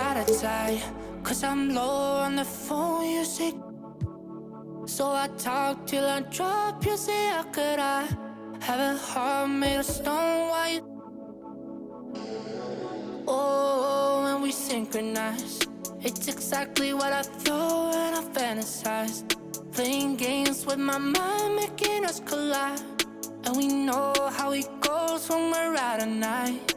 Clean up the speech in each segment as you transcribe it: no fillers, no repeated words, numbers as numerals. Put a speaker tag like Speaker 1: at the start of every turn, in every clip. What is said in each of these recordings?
Speaker 1: out of sight, 'cause I'm low on the phone, you say. So I talk till I drop, you say, how could I have a heart made of stone? Why you? Oh, when we synchronize, it's exactly what I thought and I fantasized. Playing games with my mind, making us collide. And we know how it goes when we're out at night.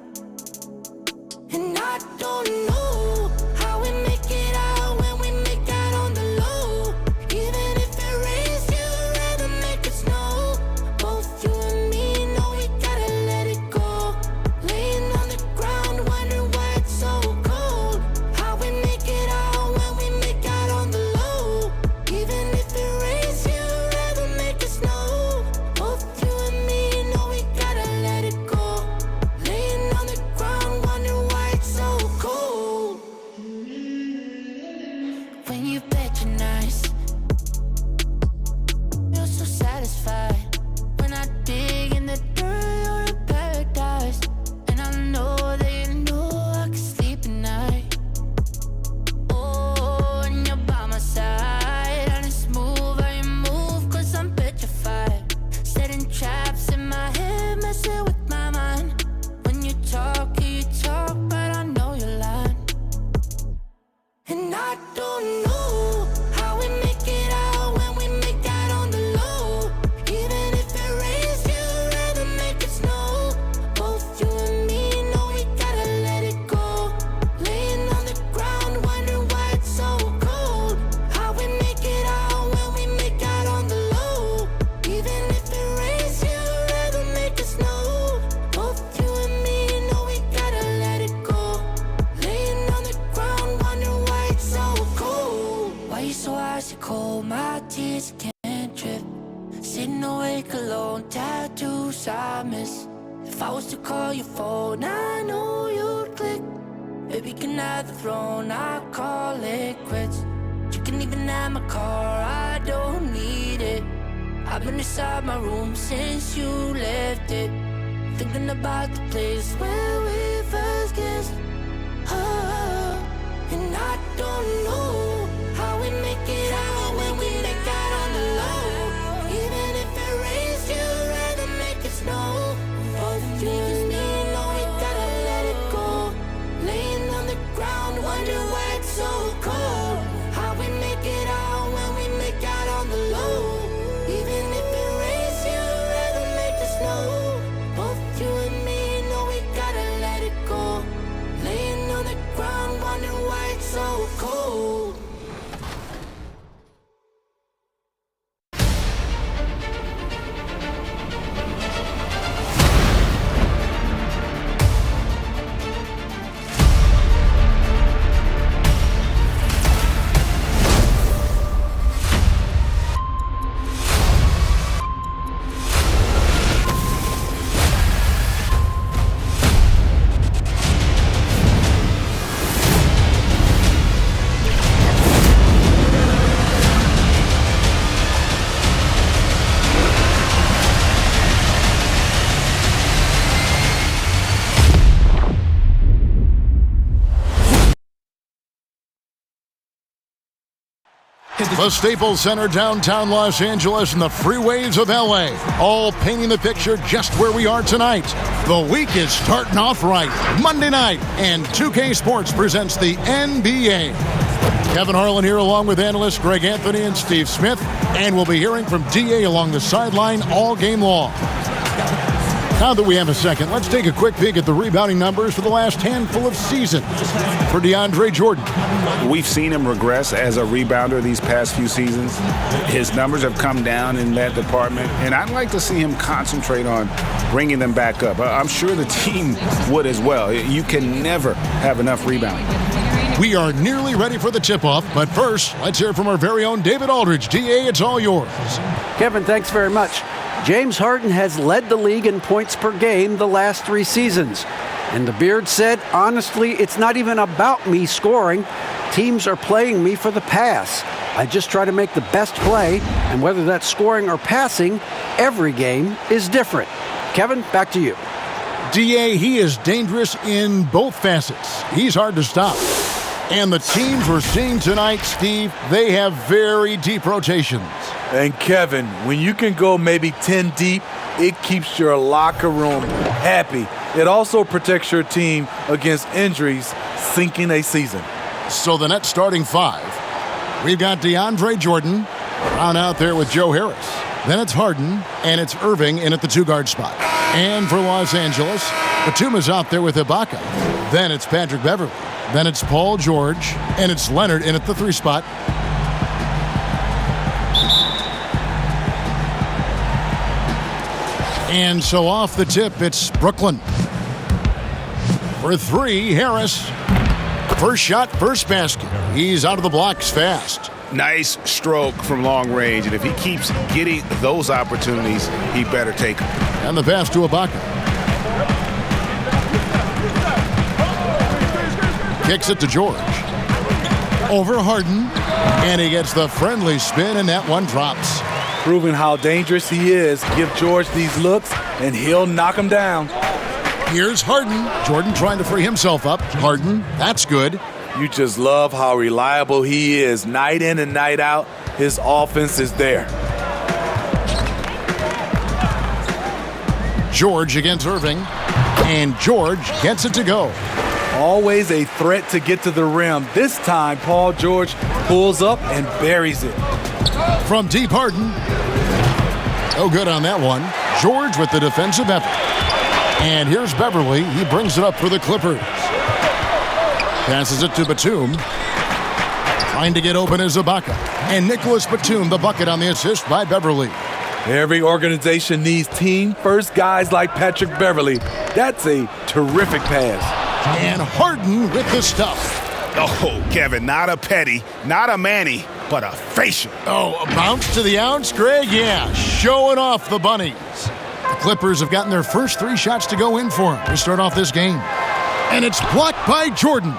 Speaker 1: And I don't know how we make it out when we make out on the low. Even if it rains, you'd rather make it snow. Both you and me know we gotta let it go. Laying on the ground, wondering why it's so cold. How we make it out when we make out on the low. Even if it rains, you'd rather make it snow. Both you and me know we gotta let it go. Laying on the ground, wondering why it's so cold. When you patronize, you're so satisfied. When I dig in the dirt, you're in paradise. And I know that you know I can sleep at night. Oh, and you're by my side, and it's smooth how you move, 'cause I'm petrified. Setting traps in my head, messing with my mind. When you talk, but I know you're lying. And I don't know how we make it out when we make out on the low. Even if it rains, you'd rather make it snow. Both you and me know we gotta let it go. Laying on the ground, wondering why it's so cold. How we make it out when we make out on the low. Even if it rains, you'd rather make it snow. Both you and me know we gotta let it go. Laying on the ground, wondering why it's so cold. Why you so icy cold? My tears can't drip. Sitting awake alone, tattoos I miss. If I was to call your phone, I know you'd click. Baby, can I have the throne? I call it quits. You can even have my car, I don't need it. I've been inside my room since you left it, thinking about the place where we first kissed. Oh, and I don't know how we make it out when we make out on the low. Even if it rains, you'd rather make it snow. Both you and me know we gotta let it go. Laying on the ground, wonder why it's so cold. How we make it out when we make out on the low. Even if it rains, you'd rather make it snow. Both you and me know we gotta let it go. Laying on the ground, wondering why it's so cold.
Speaker 2: The Staples Center, downtown Los Angeles, and the freeways of LA, all painting the picture just where we are tonight. The week is starting off right. Monday night, and 2K Sports presents the NBA. Kevin Harlan here along with analysts Greg Anthony and Steve Smith, and we'll be hearing from DA along the sideline all game long. Now that we have a second, let's take a quick peek at the rebounding numbers for the last handful of seasons for DeAndre Jordan.
Speaker 3: We've seen him regress as a rebounder these past few seasons. His numbers have come down in that department, and I'd like to see him concentrate on bringing them back up. I'm sure the team would as well. You can never have enough rebounding.
Speaker 2: We are nearly ready for the tip-off, but first, let's hear from our very own David Aldridge. DA, it's all yours.
Speaker 4: Kevin, thanks very much. James Harden has led the league in points per game the last 3 seasons. And the Beard said, honestly, it's not even about me scoring. Teams are playing me for the pass. I just try to make the best play, and whether that's scoring or passing, every game is different. Kevin, back to you.
Speaker 2: DA, he is dangerous in both facets. He's hard to stop. And the teams we're seeing tonight, Steve, they have very deep rotations.
Speaker 5: And Kevin, when you can go maybe 10 deep, it keeps your locker room happy. It also protects your team against injuries sinking a season.
Speaker 2: So the net starting five. We've got DeAndre Jordan around out there with Joe Harris. Then it's Harden, and it's Irving in at the two-guard spot. And for Los Angeles, Batuma's out there with Ibaka. Then it's Patrick Beverly. Then it's Paul George, and it's Leonard in at the three spot. And so off the tip, it's Brooklyn. For three, Harris. First shot, first basket. He's out of the blocks fast.
Speaker 3: Nice stroke from long range, and if he keeps getting those opportunities, he better take them.
Speaker 2: And the pass to Ibaka. Kicks it to George. Over Harden, and he gets the friendly spin, and that one drops.
Speaker 5: Proving how dangerous he is. Give George these looks, and he'll knock him down.
Speaker 2: Here's Harden. Jordan trying to free himself up. Harden, that's good.
Speaker 5: You just love how reliable he is. Night in and night out, his offense is there.
Speaker 2: George against Irving, and George gets it to go.
Speaker 5: Always a threat to get to the rim. This time, Paul George pulls up and buries it.
Speaker 2: From deep, Harden. No good on that one. George with the defensive effort. And here's Beverly. He brings it up for the Clippers. Passes it to Batum. Trying to get open is Ibaka. And Nicholas Batum, the bucket on the assist by Beverly.
Speaker 5: Every organization needs team-first guys like Patrick Beverly. That's a terrific pass.
Speaker 2: And Harden with the stuff.
Speaker 3: Oh, Kevin, not a petty, not a Manny, but a facial.
Speaker 2: Oh, a bounce to the ounce, Greg? Yeah, showing off the bunnies. The Clippers have gotten their first three shots to go in for him to start off this game. And it's blocked by Jordan.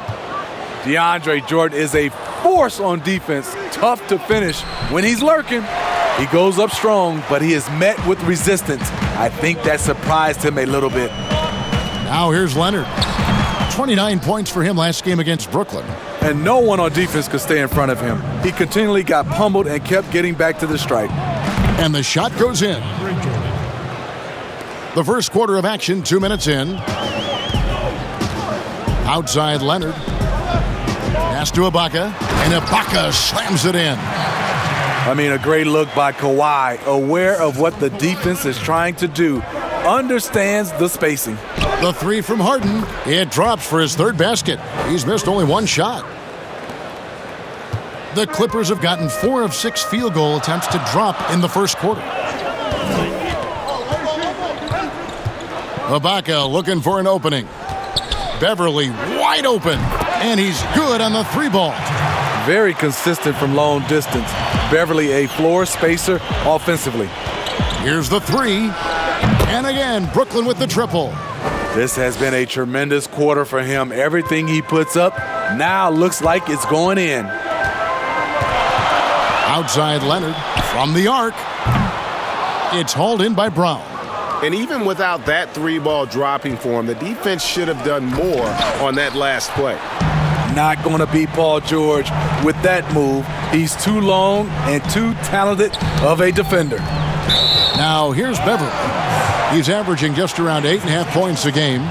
Speaker 5: DeAndre Jordan is a force on defense. Tough to finish when he's lurking. He goes up strong, but he is met with resistance. I think that surprised him a little bit.
Speaker 2: Now here's Leonard. 29 points for him last game against Brooklyn.
Speaker 5: And no one on defense could stay in front of him. He continually got pummeled and kept getting back to the strike.
Speaker 2: And the shot goes in. The first quarter of action, 2 minutes in. Outside Leonard. Pass to Ibaka. And Ibaka slams it in.
Speaker 5: I mean, a great look by Kawhi, aware of what the defense is trying to do. Understands the spacing.
Speaker 2: The three from Harden. It drops for his third basket. He's missed only one shot. The Clippers have gotten 4 of 6 field goal attempts to drop in the first quarter. Ibaka looking for an opening. Beverly wide open. And he's good on the three ball.
Speaker 5: Very consistent from long distance. Beverly a floor spacer offensively.
Speaker 2: Here's the three. And again, Brooklyn with the triple.
Speaker 5: This has been a tremendous quarter for him. Everything he puts up now looks like it's going in.
Speaker 2: Outside Leonard from the arc. It's hauled in by Brown.
Speaker 3: And even without that three ball dropping for him, the defense should have done more on that last play.
Speaker 5: Not going to beat Paul George with that move. He's too long and too talented of a defender.
Speaker 2: Now here's Beverly. He's averaging just around 8.5 points a game.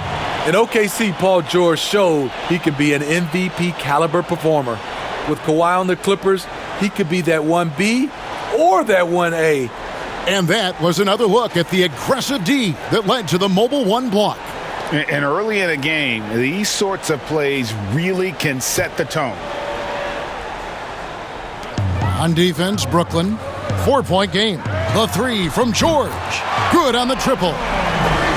Speaker 5: In OKC, Paul George showed he could be an MVP caliber performer. With Kawhi on the Clippers, he could be that 1B or that 1A.
Speaker 2: And that was another look at the aggressive D that led to the mobile one block.
Speaker 3: And early in a game, these sorts of plays really can set the tone.
Speaker 2: On defense, Brooklyn, 4-point game. The three from George. Good on the triple.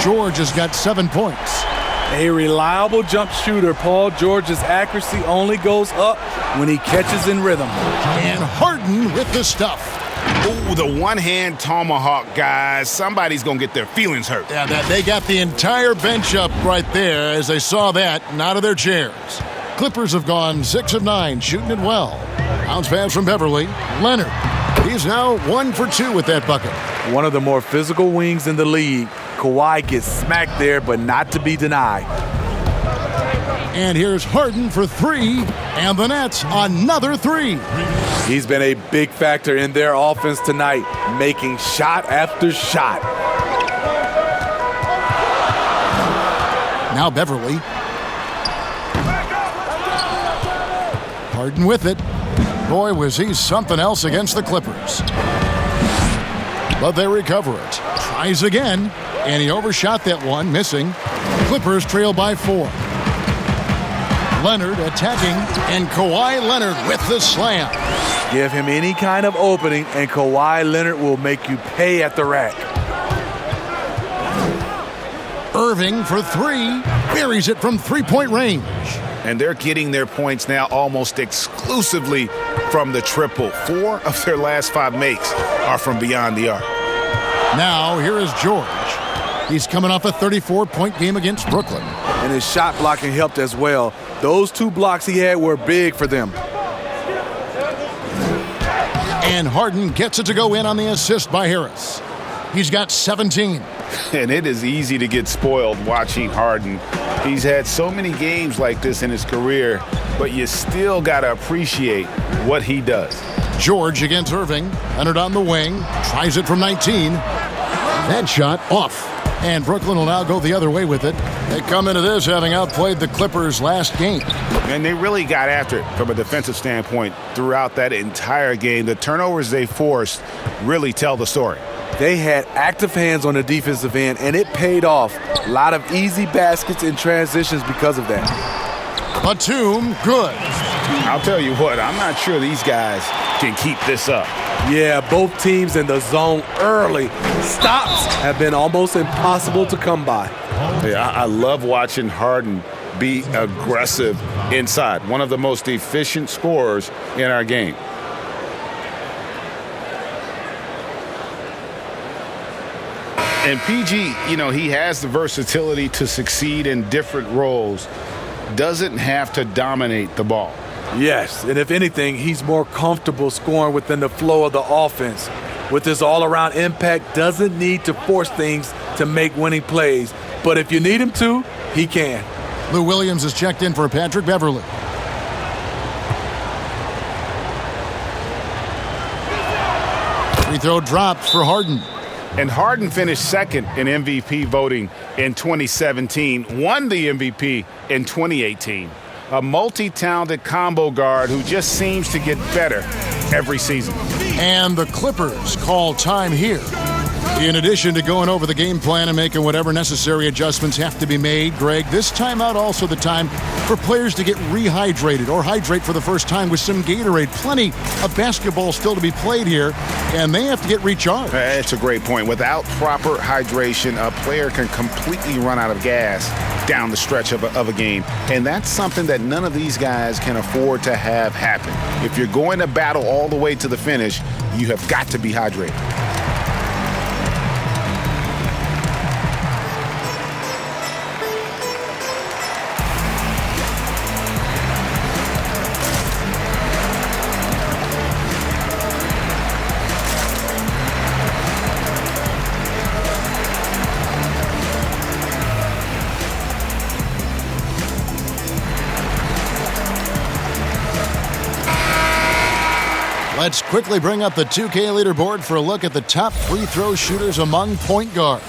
Speaker 2: George has got 7 points.
Speaker 5: A reliable jump shooter. Paul George's accuracy only goes up when he catches in rhythm.
Speaker 2: And Harden with the stuff.
Speaker 3: Ooh, the one-hand tomahawk, guys. Somebody's going to get their feelings hurt.
Speaker 2: Yeah, they got the entire bench up right there as they saw that and out of their chairs. Clippers have gone 6 of 9, shooting it well. Bounce pass from Beverly. Leonard. He's now 1 for 2 with that bucket.
Speaker 5: One of the more physical wings in the league. Kawhi gets smacked there, but not to be denied.
Speaker 2: And here's Harden for three, and the Nets another three.
Speaker 5: He's been a big factor in their offense tonight, making shot after shot.
Speaker 2: Now Beverly. Harden with it. Boy, was he something else against the Clippers. But they recover it. Tries again, and he overshot that one, missing. Clippers trail by 4. Leonard attacking, and Kawhi Leonard with the slam.
Speaker 5: Give him any kind of opening, and Kawhi Leonard will make you pay at the rack.
Speaker 2: Irving for three, buries it from three-point range.
Speaker 3: And they're getting their points now almost exclusively from the triple. 4 of their last 5 makes are from beyond the arc.
Speaker 2: Now, here is George. He's coming off a 34-point game against Brooklyn.
Speaker 5: And his shot blocking helped as well. Those 2 blocks he had were big for them.
Speaker 2: And Harden gets it to go in on the assist by Harris. He's got 17.
Speaker 3: And it is easy to get spoiled watching Harden. He's had so many games like this in his career, but you still got to appreciate what he does.
Speaker 2: George against Irving. Leonard on the wing. Tries it from 19. That shot off. And Brooklyn will now go the other way with it. They come into this having outplayed the Clippers last game.
Speaker 3: And they really got after it from a defensive standpoint throughout that entire game. The turnovers they forced really tell the story.
Speaker 5: They had active hands on the defensive end, and it paid off. A lot of easy baskets and transitions because of that.
Speaker 2: Batum, good.
Speaker 3: I'll tell you what, I'm not sure these guys can keep this up.
Speaker 5: Yeah, both teams in the zone early. Stops have been almost impossible to come by.
Speaker 3: Yeah, I love watching Harden be aggressive inside. One of the most efficient scorers in our game. And PG, he has the versatility to succeed in different roles. Doesn't have to dominate the ball.
Speaker 5: Yes, and if anything, he's more comfortable scoring within the flow of the offense. With his all-around impact, doesn't need to force things to make winning plays. But if you need him to, he can.
Speaker 2: Lou Williams is checked in for Patrick Beverly. Free throw dropped for Harden.
Speaker 3: And Harden finished second in MVP voting in 2017, won the MVP in 2018. A multi-talented combo guard who just seems to get better every season.
Speaker 2: And the Clippers call time here. In addition to going over the game plan and making whatever necessary adjustments have to be made, Greg, this timeout also the time for players to get rehydrated or hydrate for the first time with some Gatorade. Plenty of basketball still to be played here, and they have to get recharged.
Speaker 3: That's a great point. Without proper hydration, a player can completely run out of gas down the stretch of a game. And that's something that none of these guys can afford to have happen. If you're going to battle all the way to the finish, you have got to be hydrated.
Speaker 2: Let's quickly bring up the 2K leaderboard for a look at the top free throw shooters among point guards.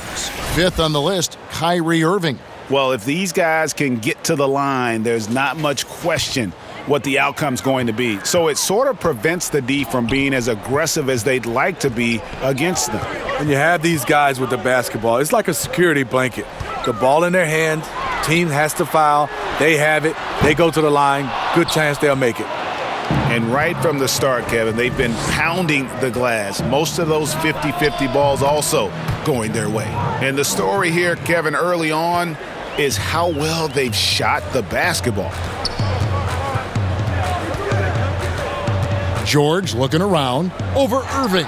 Speaker 2: 5th on the list, Kyrie Irving.
Speaker 3: Well, if these guys can get to the line, there's not much question what the outcome's going to be. So it sort of prevents the D from being as aggressive as they'd like to be against them.
Speaker 5: When you have these guys with the basketball, it's like a security blanket. The ball in their hand, team has to foul, they have it, they go to the line, good chance they'll make it.
Speaker 3: And right from the start, Kevin, they've been pounding the glass. Most of those 50-50 balls also going their way. And the story here, Kevin, early on is how well they've shot the basketball.
Speaker 2: George looking around over Irving.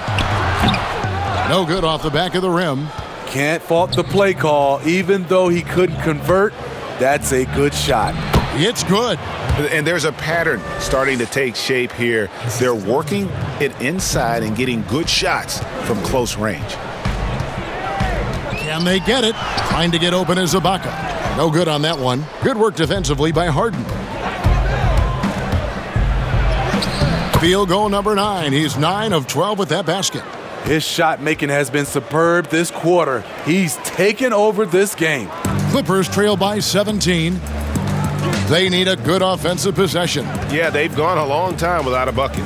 Speaker 2: No good off the back of the rim.
Speaker 5: Can't fault the play call. Even though he couldn't convert, that's a good shot.
Speaker 2: It's good.
Speaker 3: And there's a pattern starting to take shape here. They're working it inside and getting good shots from close range.
Speaker 2: Can they get it? Trying to get open is Ibaka. No good on that one. Good work defensively by Harden. Field goal number 9. He's 9 of 12 with that basket.
Speaker 5: His shot making has been superb this quarter. He's taken over this game.
Speaker 2: Clippers trail by 17. They need a good offensive possession.
Speaker 6: Yeah, they've gone a long time without a bucket.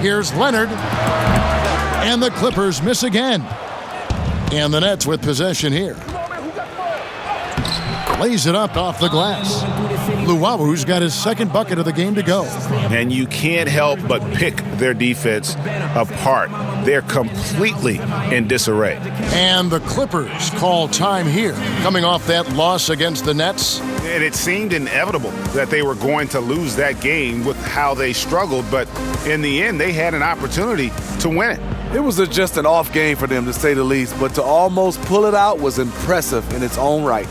Speaker 2: Here's Leonard. And the Clippers miss again. And the Nets with possession here. Lays it up off the glass. Luwawu's got his second bucket of the game to go.
Speaker 3: And you can't help but pick their defense apart. They're completely in disarray.
Speaker 2: And the Clippers call time here, coming off that loss against the Nets.
Speaker 3: And it seemed inevitable that they were going to lose that game with how they struggled, but in the end, they had an opportunity to win it.
Speaker 5: It was just an off game for them, to say the least, but to almost pull it out was impressive in its own right.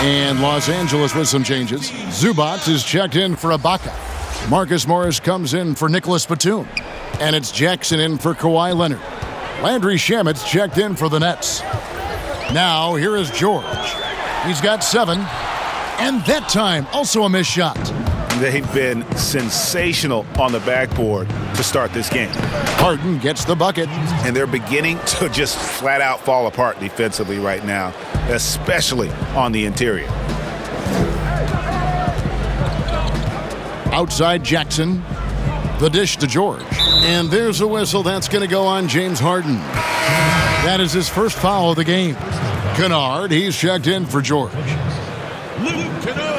Speaker 2: And Los Angeles with some changes. Zubac is checked in for Ibaka. Marcus Morris comes in for Nicholas Batum. And it's Jackson in for Kawhi Leonard. Landry Shamet's checked in for the Nets. Now here is George. He's got 7. And that time also a missed shot.
Speaker 3: They've been sensational on the backboard to start this game.
Speaker 2: Harden gets the bucket.
Speaker 3: And they're beginning to just flat out fall apart defensively right now, especially on the interior.
Speaker 2: Outside Jackson. The dish to George. And there's a whistle that's going to go on James Harden. That is his first foul of the game. Kennard, he's checked in for George.
Speaker 7: Luke Kennard.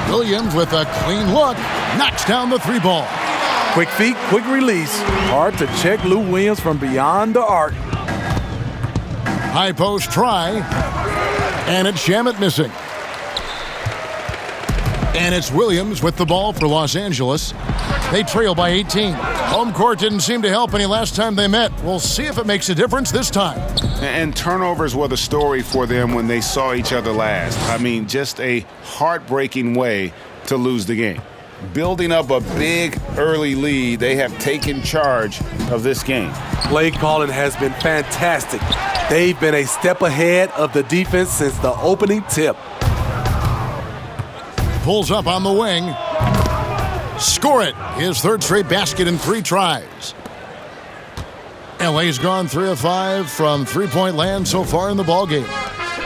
Speaker 2: Williams with a clean look. Knocks down the 3 ball.
Speaker 5: Quick feet, quick release. Hard to check Lou Williams from beyond the arc.
Speaker 2: High post try. And it's Shamet missing. And it's Williams with the ball for Los Angeles. They trail by 18. Home court didn't seem to help any last time they met. We'll see if it makes a difference this time.
Speaker 3: And turnovers were the story for them when they saw each other last. I mean, just a heartbreaking way to lose the game. Building up a big early lead, they have taken charge of this game.
Speaker 5: Play calling has been fantastic. They've been a step ahead of the defense since the opening tip.
Speaker 2: Pulls up on the wing. Score it. His third straight basket in 3 tries. LA's gone 3 of 5 from three-point land so far in the ballgame.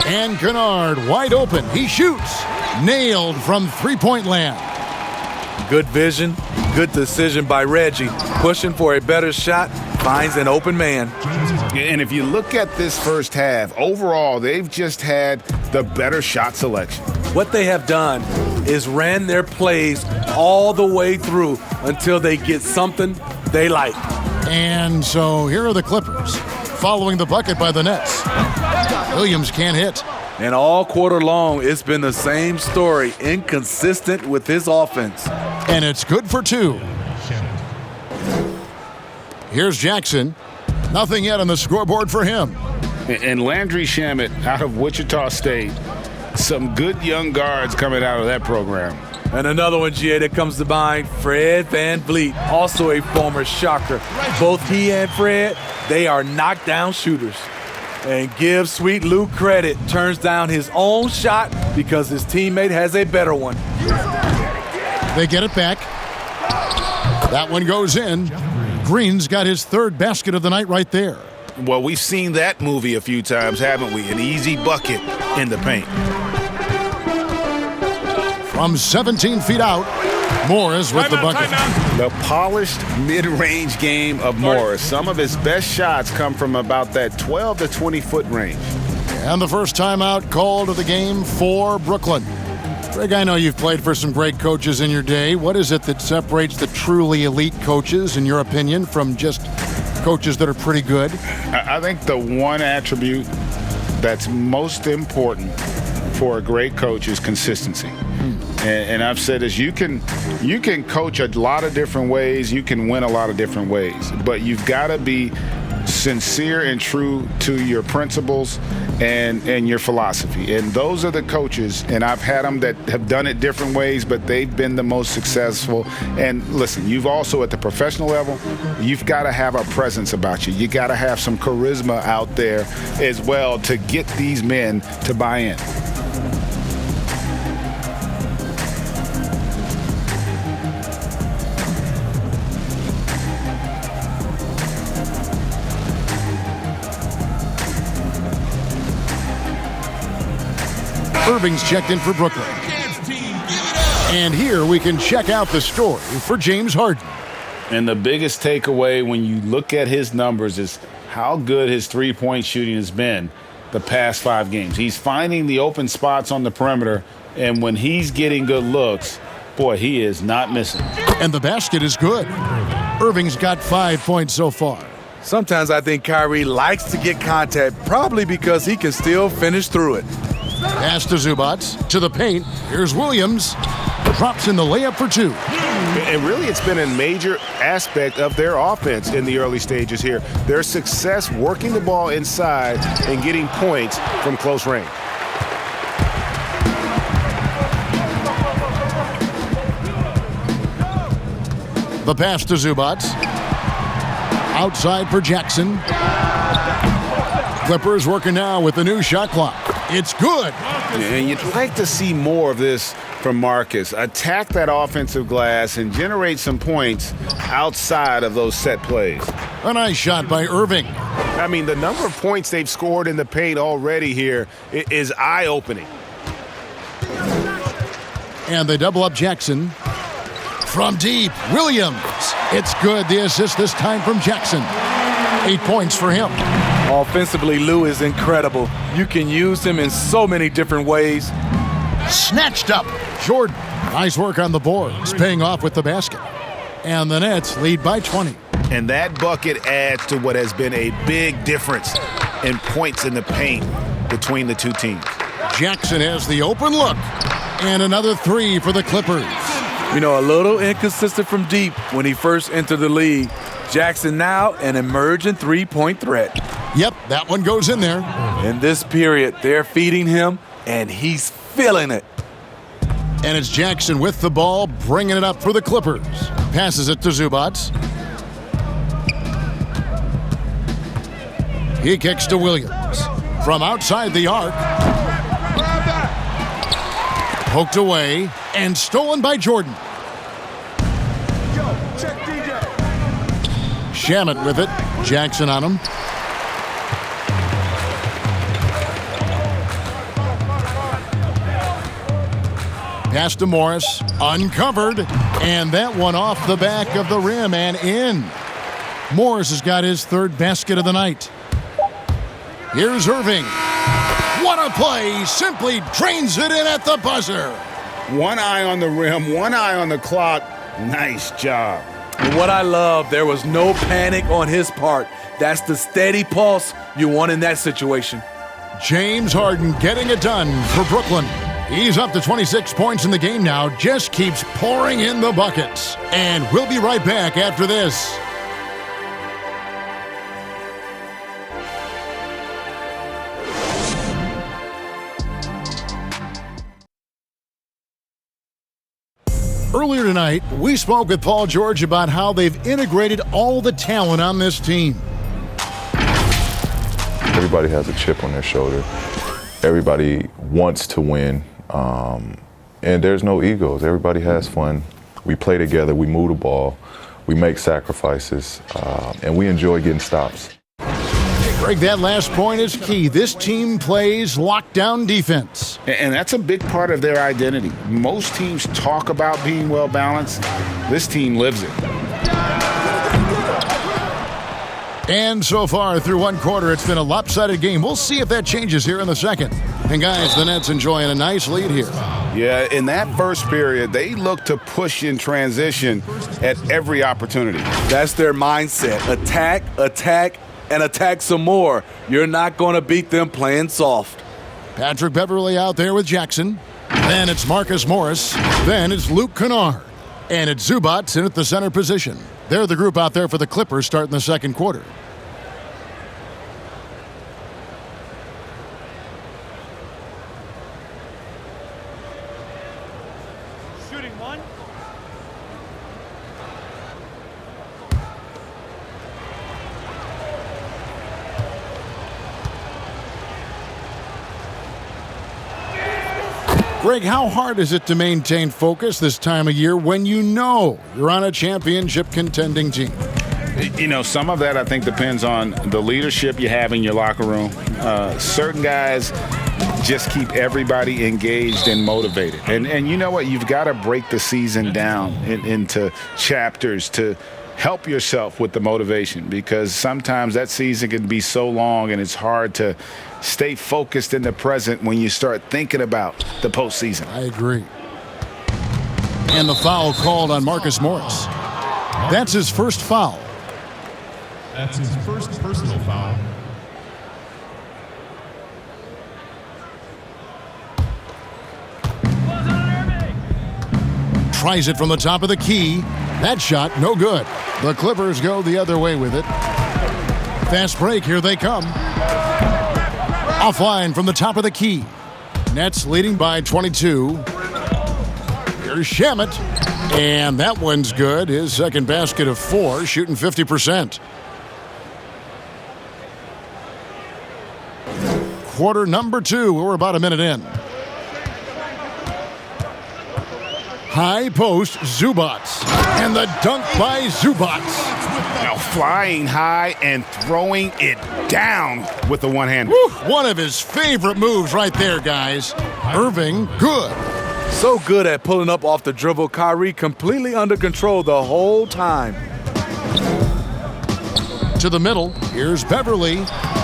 Speaker 2: And Kennard wide open. He shoots. Nailed from three-point land.
Speaker 5: Good vision, good decision by Reggie. Pushing for a better shot, finds an open man.
Speaker 3: And if you look at this first half, overall, they've just had the better shot selection.
Speaker 5: What they have done is ran their plays all the way through until they get something they like.
Speaker 2: And so here are the Clippers, following the bucket by the Nets. Williams can't hit.
Speaker 5: And all quarter long, it's been the same story, inconsistent with his offense.
Speaker 2: And it's good for 2. Here's Jackson. Nothing yet on the scoreboard for him.
Speaker 3: And Landry Shamet out of Wichita State. Some good young guards coming out of that program.
Speaker 5: And another one, GA, that comes to mind, Fred VanVleet, also a former Shocker. Both he and Fred, they are knockdown shooters. And give Sweet Lou credit, turns down his own shot because his teammate has a better one.
Speaker 2: They get it back. That one goes in. Green's got his 3rd basket of the night right there.
Speaker 3: Well, we've seen that movie a few times, haven't we? An easy bucket in the paint.
Speaker 2: From 17 feet out, Morris with the bucket.
Speaker 3: The polished mid-range game of Morris. Some of his best shots come from about that 12 to 20-foot range.
Speaker 2: And the first timeout called of the game for Brooklyn. Greg, I know you've played for some great coaches in your day. What is it that separates the truly elite coaches, in your opinion, from just coaches that are pretty good?
Speaker 3: I think the one attribute that's most important for a great coach is consistency. And I've said this, you can coach a lot of different ways, you can win a lot of different ways, but you've got to be sincere and true to your principles and your philosophy. And those are the coaches, and I've had them that have done it different ways, but they've been the most successful. And listen, you've also, at the professional level, you've got to have a presence about you. You got to have some charisma out there as well to get these men to buy in.
Speaker 2: Irving's checked in for Brooklyn. And here we can check out the story for James Harden.
Speaker 3: And the biggest takeaway when you look at his numbers is how good his three-point shooting has been the past 5 games. He's finding the open spots on the perimeter, and when he's getting good looks, boy, he is not missing.
Speaker 2: And the basket is good. Irving's got 5 points so far.
Speaker 5: Sometimes I think Kyrie likes to get contact, probably because he can still finish through it.
Speaker 2: Pass to Zubac, to the paint. Here's Williams. Drops in the layup for 2.
Speaker 6: And really, it's been a major aspect of their offense in the early stages here. Their success working the ball inside and getting points from close range.
Speaker 2: The pass to Zubac. Outside for Jackson. Clippers working now with the new shot clock. It's good.
Speaker 3: And you'd like to see more of this from Marcus. Attack that offensive glass and generate some points outside of those set plays.
Speaker 2: A nice shot by Irving.
Speaker 6: I mean, the number of points they've scored in the paint already here is eye-opening.
Speaker 2: And they double up Jackson. From deep, Williams. It's good. The assist this time from Jackson. 8 points for him.
Speaker 5: Offensively, Lou is incredible. You can use him in so many different ways.
Speaker 2: Snatched up. Jordan. Nice work on the boards, paying off with the basket. And the Nets lead by 20.
Speaker 3: And that bucket adds to what has been a big difference in points in the paint between the two teams.
Speaker 2: Jackson has the open look. And another 3 for the Clippers.
Speaker 5: You know, a little inconsistent from deep when he first entered the league. Jackson now an emerging three-point threat.
Speaker 2: Yep, that one goes in there.
Speaker 5: In this period, they're feeding him, and he's feeling it.
Speaker 2: And it's Jackson with the ball, bringing it up for the Clippers. Passes it to Zubac. He kicks to Williams. From outside the arc. Poked away and stolen by Jordan. Shamet with it. Jackson on him. Pass to Morris, uncovered, and that one off the back of the rim and in. Morris has got his 3rd basket of the night. Here's Irving. What a play! Simply drains it in at the buzzer.
Speaker 3: One eye on the rim, one eye on the clock. Nice job.
Speaker 5: And what I love, there was no panic on his part. That's the steady pulse you want in that situation.
Speaker 2: James Harden getting it done for Brooklyn. He's up to 26 points in the game now, just keeps pouring in the buckets. And we'll be right back after this. Earlier tonight, we spoke with Paul George about how they've integrated all the talent on this team.
Speaker 8: Everybody has a chip on their shoulder. Everybody wants to win. And there's no egos. Everybody has fun. We play together. We move the ball. We make sacrifices. And we enjoy getting stops.
Speaker 2: Greg, that last point is key. This team plays lockdown defense.
Speaker 3: And that's a big part of their identity. Most teams talk about being well-balanced. This team lives it.
Speaker 2: And so far through one quarter, it's been a lopsided game. We'll see if that changes here in the second. And guys, the Nets enjoying a nice lead here.
Speaker 3: Yeah, in that first period, they look to push in transition at every opportunity.
Speaker 5: That's their mindset. Attack, attack, and attack some more. You're not going to beat them playing soft.
Speaker 2: Patrick Beverly out there with Jackson. Then it's Marcus Morris. Then it's Luke Kennard. And it's Zubac in at the center position. They're the group out there for the Clippers starting the second quarter.
Speaker 7: Shooting one.
Speaker 2: Greg, how hard is it to maintain focus this time of year when you know you're on a championship contending team?
Speaker 3: You know, some of that I think depends on the leadership you have in your locker room. Certain guys just keep everybody engaged and motivated. And you know what? You've got to break the season down into chapters to help yourself with the motivation, because sometimes that season can be so long and it's hard to stay focused in the present when you start thinking about the postseason.
Speaker 2: I agree. And the foul called on Marcus Morris. That's his first foul.
Speaker 7: That's his first personal foul.
Speaker 2: Tries it from the top of the key. That shot, no good. The Clippers go the other way with it. Fast break, here they come. Offline from the top of the key. Nets leading by 22. Here's Shamet. And that one's good. His second basket of 4, shooting 50%. Quarter number 2. We're about a minute in. High post, Zubac. And the dunk by Zubac.
Speaker 3: Now flying high and throwing it down with the one hand.
Speaker 2: One of his favorite moves right there, guys. Irving, good.
Speaker 5: So good at pulling up off the dribble. Kyrie completely under control the whole time.
Speaker 2: To the middle, here's Beverly.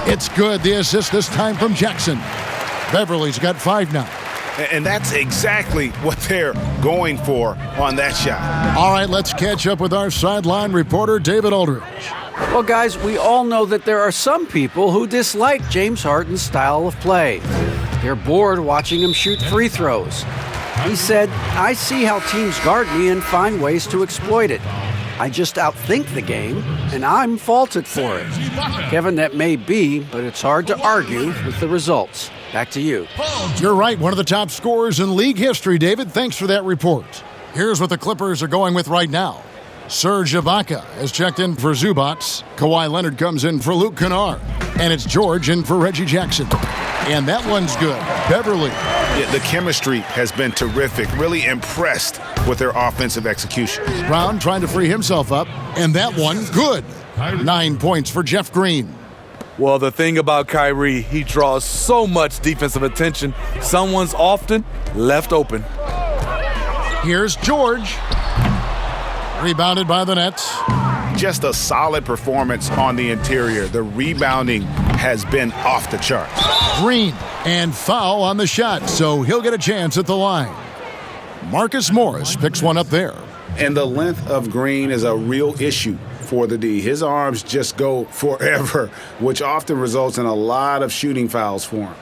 Speaker 2: It's good. The assist this time from Jackson. Beverly's got 5 now.
Speaker 3: And that's exactly what they're going for on that shot.
Speaker 2: All right, let's catch up with our sideline reporter, David Aldridge.
Speaker 4: Well, guys, we all know that there are some people who dislike James Harden's style of play. They're bored watching him shoot free throws. He said, "I see how teams guard me and find ways to exploit it. I just outthink the game, and I'm faulted for it." Kevin, that may be, but it's hard to argue with the results. Back to you.
Speaker 2: You're right, one of the top scorers in league history, David. Thanks for that report. Here's what the Clippers are going with right now. Serge Ibaka has checked in for Zubac. Kawhi Leonard comes in for Luke Kennard. And it's George in for Reggie Jackson. And that one's good. Beverly.
Speaker 3: Yeah, the chemistry has been terrific. Really impressed with their offensive execution.
Speaker 2: Brown trying to free himself up. And that one, good. 9 points for Jeff Green.
Speaker 5: Well, the thing about Kyrie, he draws so much defensive attention. Someone's often left open.
Speaker 2: Here's George. Rebounded by the Nets.
Speaker 3: Just a solid performance on the interior. The rebounding has been off the charts.
Speaker 2: Green, and foul on the shot, so he'll get a chance at the line. Marcus Morris picks one up there.
Speaker 3: And the length of Green is a real issue for the D. His arms just go forever, which often results in a lot of shooting fouls for him.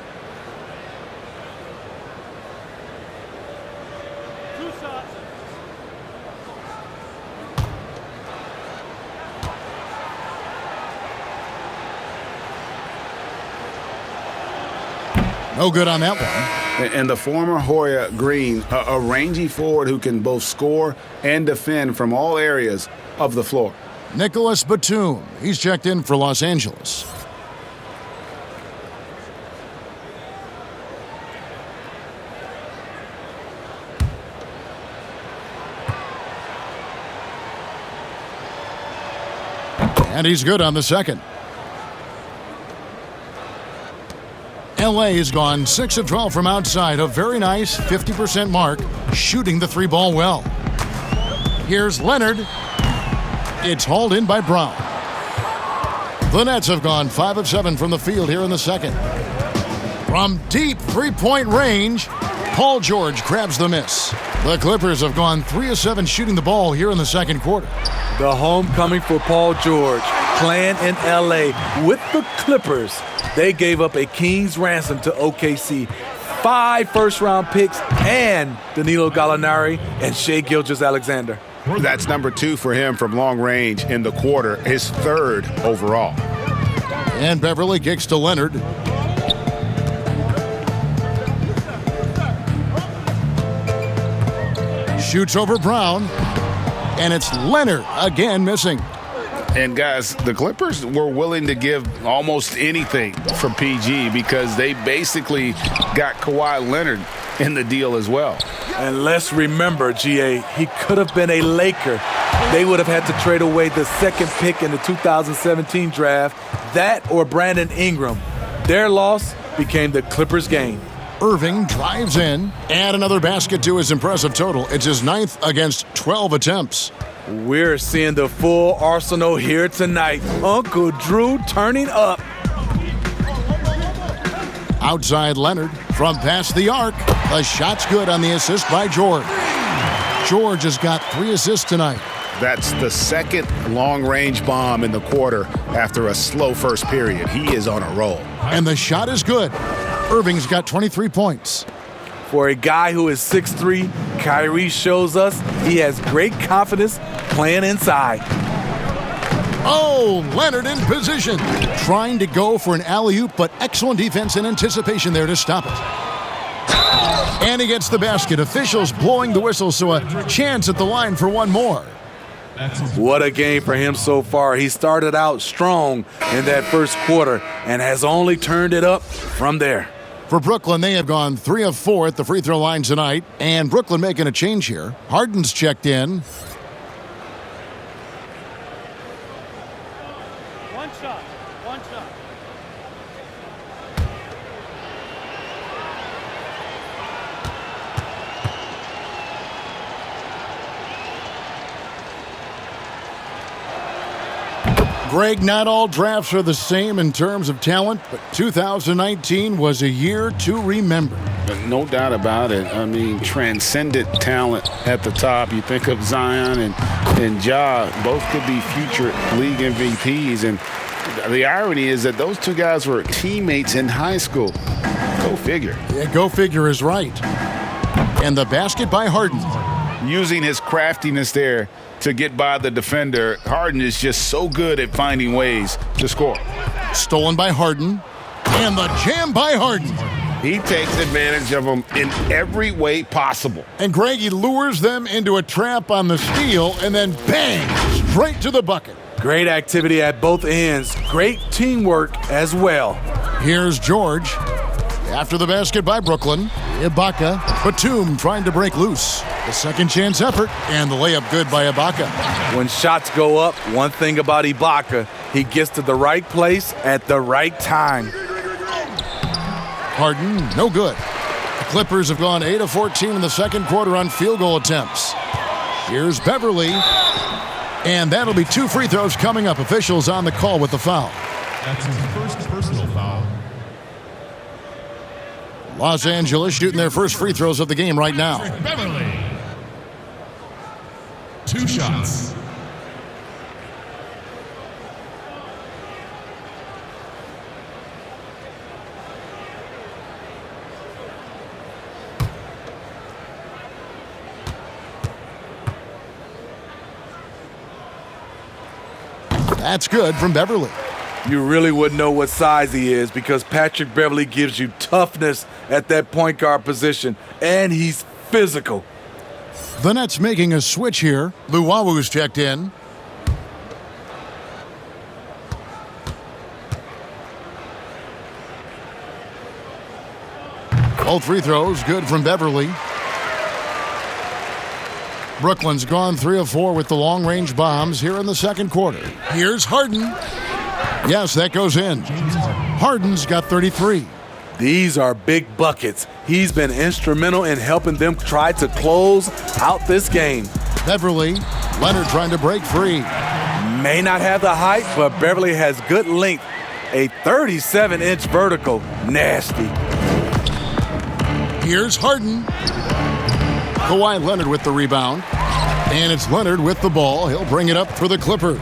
Speaker 2: No good on that one.
Speaker 3: And the former Hoya Green, a rangy forward who can both score and defend from all areas of the floor.
Speaker 2: Nicholas Batum, he's checked in for Los Angeles. And he's good on the second. LA has gone 6 of 12 from outside, a very nice 50% mark, shooting the three ball well. Here's Leonard. It's hauled in by Brown. The Nets have gone 5 of 7 from the field here in the second. From deep three-point range, Paul George grabs the miss. The Clippers have gone 3 of 7 shooting the ball here in the second quarter.
Speaker 5: The homecoming for Paul George, playing in LA with the Clippers. They gave up a king's ransom to OKC, 5 first-round picks, and Danilo Gallinari and Shai Gilgeous-Alexander.
Speaker 3: That's number 2 for him from long range in the quarter, his 3rd overall.
Speaker 2: And Beverly kicks to Leonard. Shoots over Brown, and it's Leonard again missing.
Speaker 3: And guys, the Clippers were willing to give almost anything for PG because they basically got Kawhi Leonard in the deal as well.
Speaker 5: And let's remember, GA, he could have been a Laker. They would have had to trade away the 2nd pick in the 2017 draft, that or Brandon Ingram. Their loss became the Clippers' gain.
Speaker 2: Irving drives in, and another basket to his impressive total. It's his 9th against 12 attempts.
Speaker 5: We're seeing the full arsenal here tonight. Uncle Drew turning up.
Speaker 2: Outside Leonard from past the arc. The shot's good on the assist by George. George has got 3 assists tonight.
Speaker 3: That's the 2nd long-range bomb in the quarter after a slow first period. He is on a roll.
Speaker 2: And the shot is good. Irving's got 23 points.
Speaker 5: For a guy who is 6'3", Kyrie shows us he has great confidence playing inside.
Speaker 2: Oh, Leonard in position. Trying to go for an alley-oop, but excellent defense and anticipation there to stop it. And he gets the basket. Officials blowing the whistle, so a chance at the line for one more.
Speaker 5: What a game for him so far. He started out strong in that first quarter and has only turned it up from there.
Speaker 2: For Brooklyn, they have gone 3 of 4 at the free throw line tonight. And Brooklyn making a change here. Harden's checked in.
Speaker 9: One shot.
Speaker 2: Greg, not all drafts are the same in terms of talent, but 2019 was a year to remember.
Speaker 3: No doubt about it. I mean, transcendent talent at the top. You think of Zion and Ja, both could be future league MVPs. And the irony is that those 2 guys were teammates in high school. Go figure.
Speaker 2: Yeah, go figure is right. And the basket by Harden.
Speaker 3: Using his craftiness there to get by the defender. Harden is just so good at finding ways to score.
Speaker 2: Stolen by Harden. And the jam by Harden.
Speaker 3: He takes advantage of them in every way possible.
Speaker 2: And Greg, he lures them into a trap on the steal, and then bang, straight to the bucket.
Speaker 5: Great activity at both ends. Great teamwork as well.
Speaker 2: Here's George. After the basket by Brooklyn, Ibaka, Batum trying to break loose. The second chance effort, and the layup good by Ibaka.
Speaker 5: When shots go up, one thing about Ibaka, he gets to the right place at the right time.
Speaker 2: Harden, no good. The Clippers have gone 8 of 14 in the second quarter on field goal attempts. Here's Beverly, and that'll be 2 free throws coming up. Officials on the call with the foul.
Speaker 7: That's his first personal foul.
Speaker 2: Los Angeles shooting their first free throws of the game right now.
Speaker 7: Beverly. 2 shots.
Speaker 2: That's good from Beverly.
Speaker 5: You really wouldn't know what size he is because Patrick Beverly gives you toughness at that point guard position, and he's physical.
Speaker 2: The Nets making a switch here. Luwawu's checked in. Both free throws good from Beverly. Brooklyn's gone 3 of 4 with the long-range bombs here in the second quarter. Here's Harden. Yes, that goes in. Harden's got 33.
Speaker 5: These are big buckets. He's been instrumental in helping them try to close out this game.
Speaker 2: Beverly, Leonard trying to break free.
Speaker 5: May not have the height, but Beverly has good length. A 37-inch vertical. Nasty.
Speaker 2: Here's Harden. Kawhi Leonard with the rebound. And it's Leonard with the ball. He'll bring it up for the Clippers.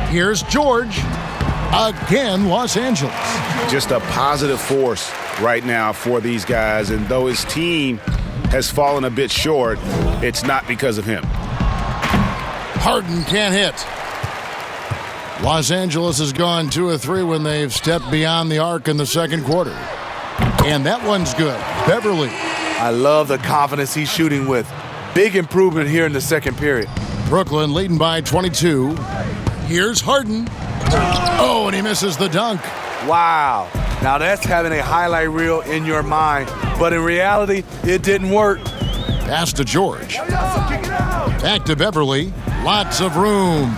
Speaker 2: Here's George. Again, Los Angeles.
Speaker 3: Just a positive force right now for these guys. And though his team has fallen a bit short, it's not because of him.
Speaker 2: Harden can't hit. Los Angeles has gone 2 of 3 when they've stepped beyond the arc in the second quarter. And that one's good. Beverly.
Speaker 5: I love the confidence he's shooting with. Big improvement here in the second period.
Speaker 2: Brooklyn leading by 22. Here's Harden. Oh, and he misses the dunk.
Speaker 5: Wow. Now that's having a highlight reel in your mind. But in reality, it didn't work.
Speaker 2: Pass to George. Back to Beverly. Lots of room.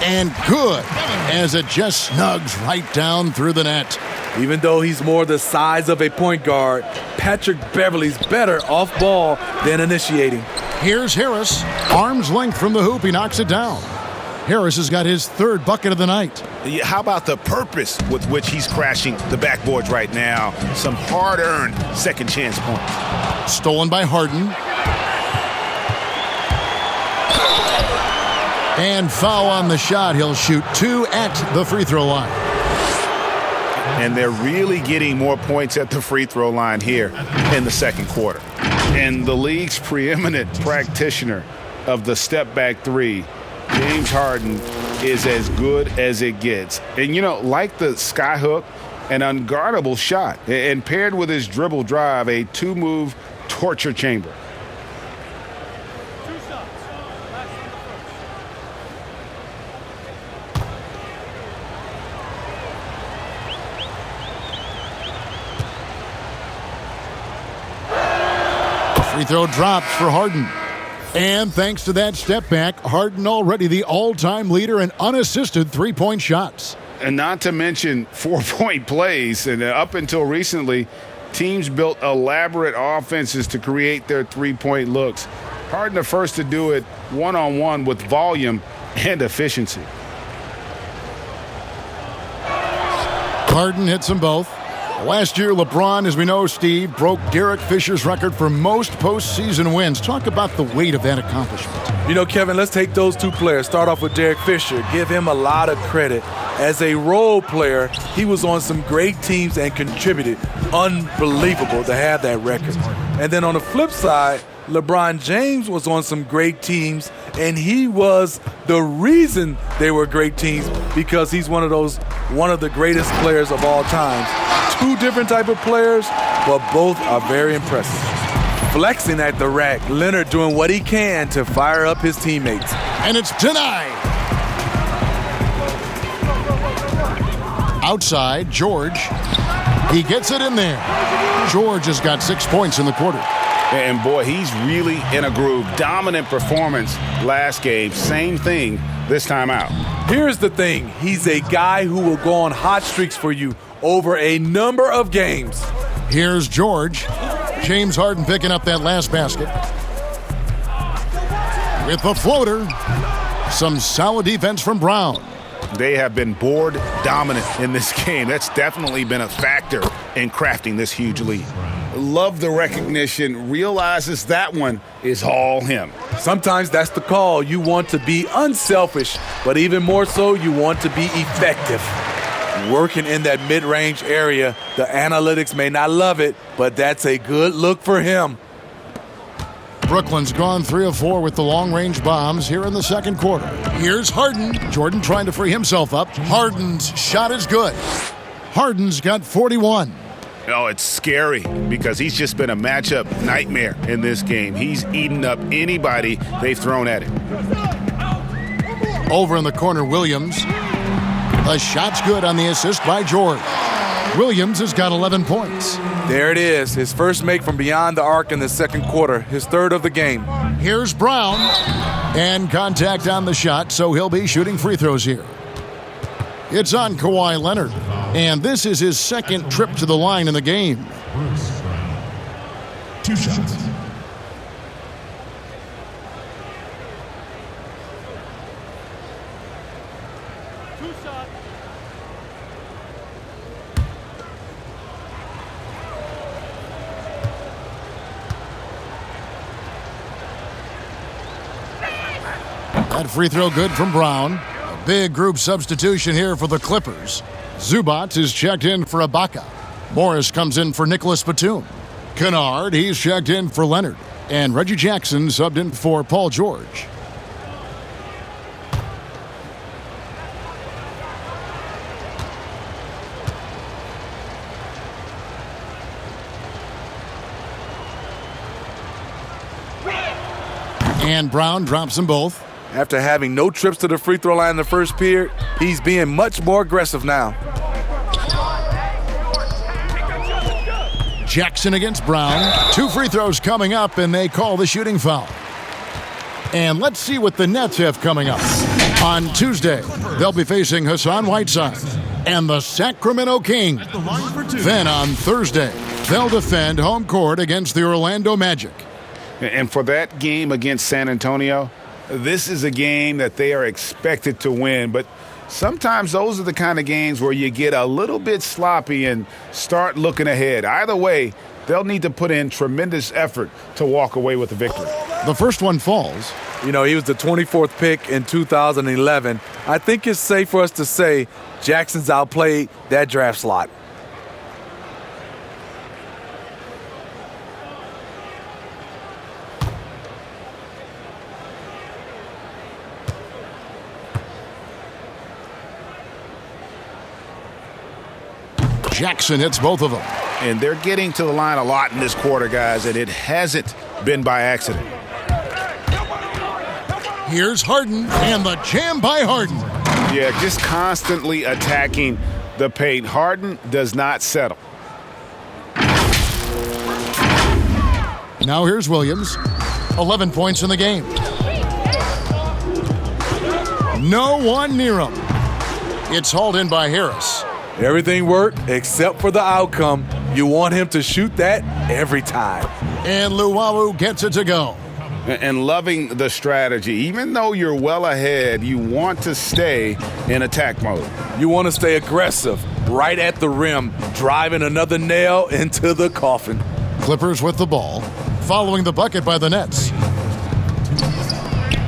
Speaker 2: And good, as it just snugs right down through the net.
Speaker 5: Even though he's more the size of a point guard, Patrick Beverly's better off ball than initiating.
Speaker 2: Here's Harris. Arm's length from the hoop. He knocks it down. Harris has got his 3rd bucket of the night.
Speaker 3: How about the purpose with which he's crashing the backboards right now? Some hard-earned second chance points.
Speaker 2: Stolen by Harden. And foul on the shot. He'll shoot 2 at the free throw line.
Speaker 3: And they're really getting more points at the free throw line here in the second quarter. And the league's preeminent practitioner of the step-back 3, James Harden, is as good as it gets. And, like the skyhook, an unguardable shot. And paired with his dribble drive, a 2-move torture chamber.
Speaker 2: Free throw drops for Harden. And thanks to that step back, Harden already the all-time leader in unassisted three-point shots.
Speaker 3: And not to mention 4-point plays. And up until recently, teams built elaborate offenses to create their three-point looks. Harden the first to do it one-on-one with volume and efficiency.
Speaker 2: Harden hits them both. Last year, LeBron, as we know, Steve, broke Derek Fisher's record for most postseason wins. Talk about the weight of that accomplishment.
Speaker 5: Kevin, let's take those 2 players. Start off with Derek Fisher. Give him a lot of credit. As a role player, he was on some great teams and contributed. Unbelievable to have that record. And then on the flip side, LeBron James was on some great teams, and he was the reason they were great teams because he's one of the greatest players of all time. 2 different type of players, but both are very impressive. Flexing at the rack, Leonard doing what he can to fire up his teammates.
Speaker 2: And it's denied. Outside, George. He gets it in there. George has got 6 points in the quarter.
Speaker 3: And boy, he's really in a groove. Dominant performance last game. Same thing this time out.
Speaker 5: Here's the thing. He's a guy who will go on hot streaks for you over a number of games.
Speaker 2: Here's George. James Harden picking up that last basket. With the floater. Some solid defense from Brown.
Speaker 3: They have been board dominant in this game. That's definitely been a factor in crafting this huge lead. Love the recognition. Realizes that one is all him.
Speaker 5: Sometimes that's the call. You want to be unselfish, but even more so, you want to be effective. Working in that mid-range area, the analytics may not love it, but that's a good look for him.
Speaker 2: Brooklyn's gone 3 of 4 with the long-range bombs here in the second quarter. Here's Harden. Jordan trying to free himself up. Harden's shot is good. Harden's got 41.
Speaker 3: Oh, it's scary because he's just been a matchup nightmare in this game. He's eaten up anybody they've thrown at him.
Speaker 2: Over in the corner, Williams. The shot's good on the assist by George. Williams has got 11 points.
Speaker 5: There it is, his first make from beyond the arc in the second quarter, his 3rd of the game.
Speaker 2: Here's Brown. And contact on the shot, so he'll be shooting free throws here. It's on Kawhi Leonard. And this is his second trip to the line in the game.
Speaker 7: Bruce Brown. 2 shots.
Speaker 2: That free throw good from Brown. A big group substitution here for the Clippers. Zubac is checked in for Ibaka. Morris comes in for Nicholas Batum. Kennard, he's checked in for Leonard. And Reggie Jackson subbed in for Paul George. And Brown drops them both.
Speaker 5: After having no trips to the free throw line in the first period, he's being much more aggressive now.
Speaker 2: Jackson against Brown. 2 free throws coming up, and they call the shooting foul. And let's see what the Nets have coming up. On Tuesday, they'll be facing Hassan Whiteside and the Sacramento Kings. Then on Thursday, they'll defend home court against the Orlando Magic.
Speaker 3: And for that game against San Antonio, this is a game that they are expected to win. But sometimes those are the kind of games where you get a little bit sloppy and start looking ahead. Either way, they'll need to put in tremendous effort to walk away with the victory.
Speaker 2: The first one falls.
Speaker 5: You know, he was the 24th pick in 2011. I think it's safe for us to say Jackson's outplayed that draft slot.
Speaker 2: Jackson hits both of them.
Speaker 3: And they're getting to the line a lot in this quarter, guys, and it hasn't been by accident.
Speaker 2: Here's Harden, and the jam by Harden.
Speaker 3: Yeah, just constantly attacking the paint. Harden does not settle.
Speaker 2: Now here's Williams. 11 points in the game. No one near him. It's hauled in by Harris.
Speaker 5: Everything worked except for the outcome. You want him to shoot that every time.
Speaker 2: And Luwawu gets it to go.
Speaker 3: And loving the strategy. Even though you're well ahead, you want to stay in attack mode.
Speaker 5: You want to stay aggressive, right at the rim, driving another nail into the coffin.
Speaker 2: Clippers with the ball, following the bucket by the Nets.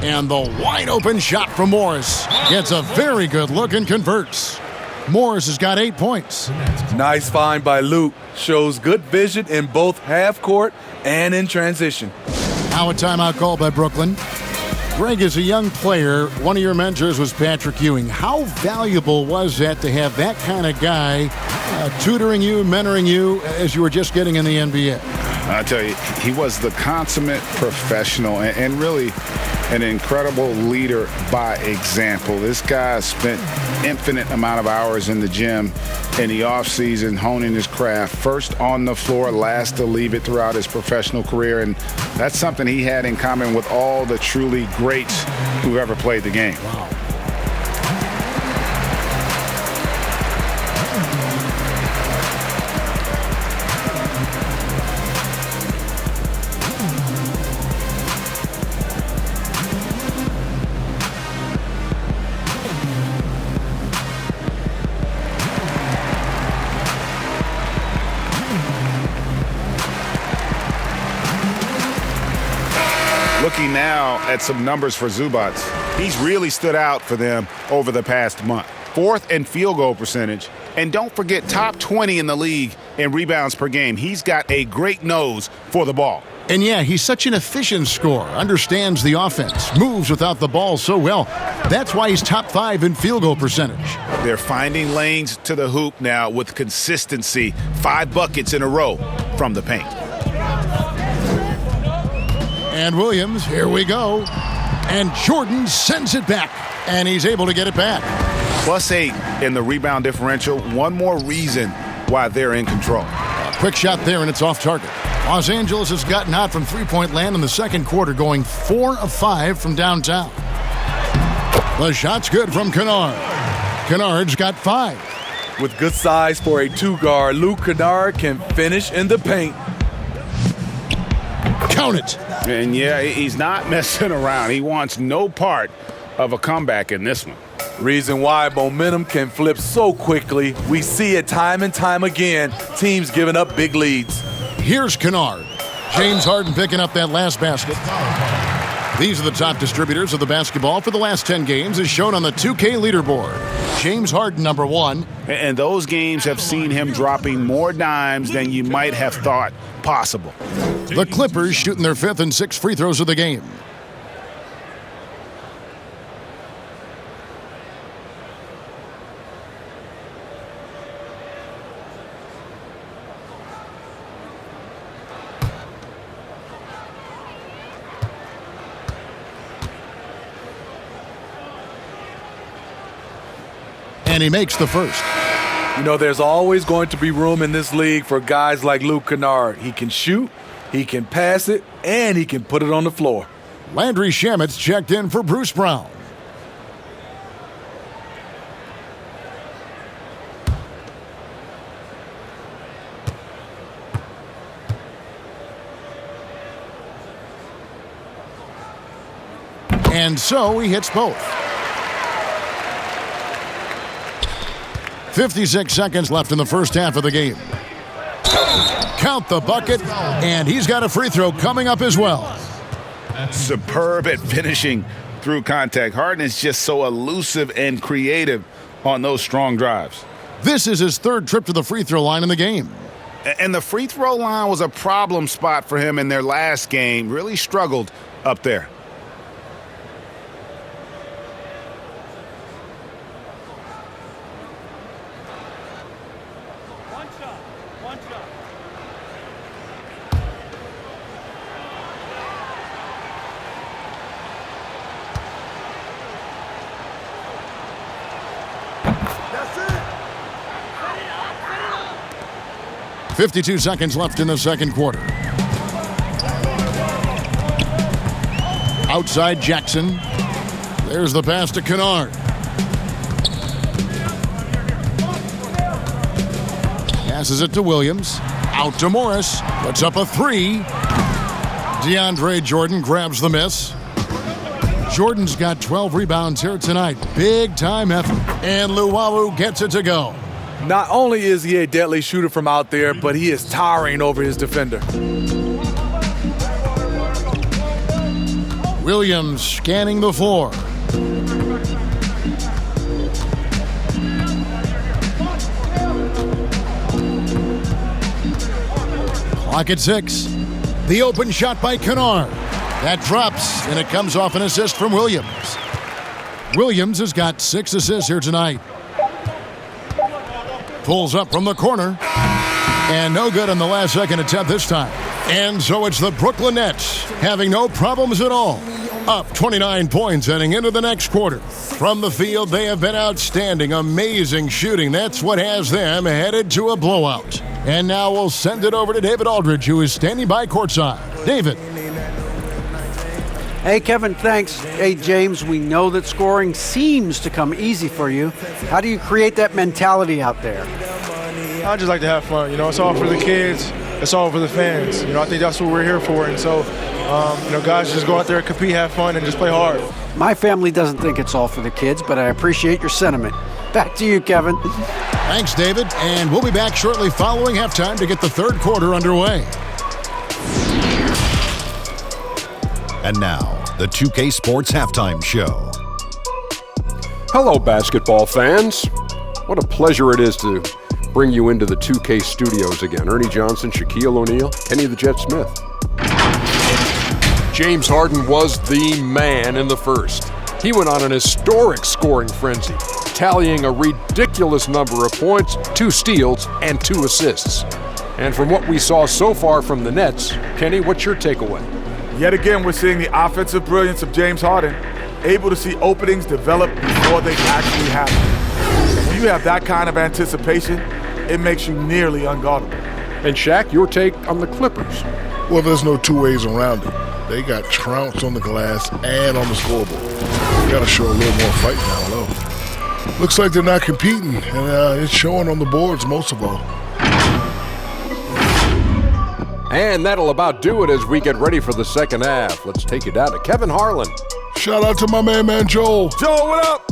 Speaker 2: And the wide open shot from Morris gets a very good look and converts. Morris has got 8 points.
Speaker 5: Nice find by Luke. Shows good vision in both half court and in transition.
Speaker 2: Now a timeout call by Brooklyn. Greg, as a young player, one of your mentors was Patrick Ewing. How valuable was that to have that kind of guy tutoring you, mentoring you as you were just getting in the NBA?
Speaker 3: I tell you, he was the consummate professional and really an incredible leader by example. This guy spent infinite amount of hours in the gym in the offseason honing his craft, first on the floor, last to leave it throughout his professional career, and that's something he had in common with all the truly greats who ever played the game.
Speaker 2: Wow.
Speaker 3: Looking now at some numbers for Zubac, he's really stood out for them over the past month. 4th in field goal percentage, and don't forget top 20 in the league in rebounds per game. He's got a great nose for the ball.
Speaker 2: And yeah, he's such an efficient scorer, understands the offense, moves without the ball so well. That's why he's top 5 in field goal percentage.
Speaker 3: They're finding lanes to the hoop now with consistency. 5 buckets in a row from the paint.
Speaker 2: And Williams, here we go. And Jordan sends it back, and he's able to get it back.
Speaker 3: +8 in the rebound differential. One more reason why they're in control.
Speaker 2: Quick shot there, and it's off target. Los Angeles has gotten hot from three-point land in the second quarter, going 4 of 5 from downtown. The shot's good from Kennard. Kennard's got 5.
Speaker 5: With good size for a two-guard, Luke Kennard can finish in the paint.
Speaker 2: Count it.
Speaker 3: And yeah, he's not messing around. He wants no part of a comeback in this one.
Speaker 5: Reason why momentum can flip so quickly. We see it time and time again, teams giving up big leads.
Speaker 2: Here's Kennard. James Harden picking up that last basket. These are the top distributors of the basketball for the last 10 games as shown on the 2K leaderboard. James Harden, number 1.
Speaker 3: And those games have seen him dropping more dimes than you might have thought possible.
Speaker 2: The Clippers shooting their 5th and 6th free throws of the game. And he makes the first.
Speaker 5: You know, there's always going to be room in this league for guys like Luke Kennard. He can shoot, he can pass it, and he can put it on the floor.
Speaker 2: Landry Shamit's checked in for Bruce Brown. And so he hits both. 56 seconds left in the first half of the game. Count the bucket, and he's got a free throw coming up as well.
Speaker 3: Superb at finishing through contact. Harden is just so elusive and creative on those strong drives.
Speaker 2: This is his 3rd trip to the free throw line in the game.
Speaker 3: And the free throw line was a problem spot for him in their last game. Really struggled up there.
Speaker 2: That's it. 52 seconds left in the second quarter. Outside Jackson. There's the pass to Kennard. Passes it to Williams. Out to Morris. Puts up a 3. DeAndre Jordan grabs the miss. Jordan's got 12 rebounds here tonight. Big time effort. And Luwawu gets it to go.
Speaker 5: Not only is he a deadly shooter from out there, but he is towering over his defender.
Speaker 2: Williams scanning the floor. Clock at 6. The open shot by Kennard. That drops, and it comes off an assist from Williams. Williams has got 6 assists here tonight. Pulls up from the corner. And no good on the last second attempt this time. And so it's the Brooklyn Nets having no problems at all. Up 29 points heading into the next quarter. From the field, they have been outstanding. Amazing shooting. That's what has them headed to a blowout. And now we'll send it over to David Aldridge, who is standing by courtside. David.
Speaker 4: Hey, Kevin, thanks. Hey, James, we know that scoring seems to come easy for you. How do you create that mentality out there?
Speaker 9: I just like to have fun. You know, it's all for the kids. It's all for the fans. You know, I think that's what we're here for. And so, you know, guys just go out there, compete, have fun, and just play hard.
Speaker 4: My family doesn't think it's all for the kids, but I appreciate your sentiment. Back to you, Kevin.
Speaker 2: Thanks, David. And we'll be back shortly following halftime to get the third quarter underway.
Speaker 10: And now, the 2K Sports Halftime Show.
Speaker 11: Hello, basketball fans. What a pleasure it is to bring you into the 2K studios again. Ernie Johnson, Shaquille O'Neal, Kenny the Jet Smith. James Harden was the man in the first. He went on an historic scoring frenzy, tallying a ridiculous number of points, 2 steals, and 2 assists. And from what we saw so far from the Nets, Kenny, what's your takeaway?
Speaker 5: Yet again, we're seeing the offensive brilliance of James Harden, able to see openings develop before they actually happen. When you have that kind of anticipation, it makes you nearly unguardable.
Speaker 11: And Shaq, your take on the Clippers?
Speaker 12: Well, there's no two ways around it. They got trounced on the glass and on the scoreboard. They got to show a little more fight down low. Looks like they're not competing, and it's showing on the boards most of all.
Speaker 11: And that'll about do it as we get ready for the second half. Let's take it down to Kevin Harlan.
Speaker 12: Shout out to my man Joel.
Speaker 5: Joel, what up?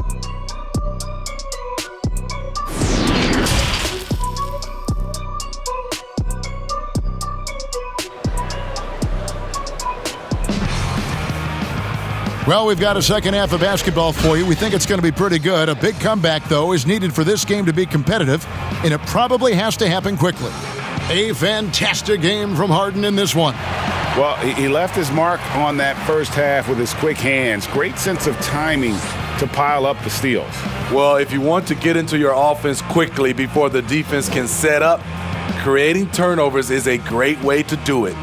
Speaker 2: Well, we've got a second half of basketball for you. We think it's going to be pretty good. A big comeback, though, is needed for this game to be competitive, and it probably has to happen quickly. A fantastic game from Harden in this one.
Speaker 3: Well, he left his mark on that first half with his quick hands. Great sense of timing to pile up the steals.
Speaker 5: Well, if you want to get into your offense quickly before the defense can set up, creating turnovers is a great way to do it.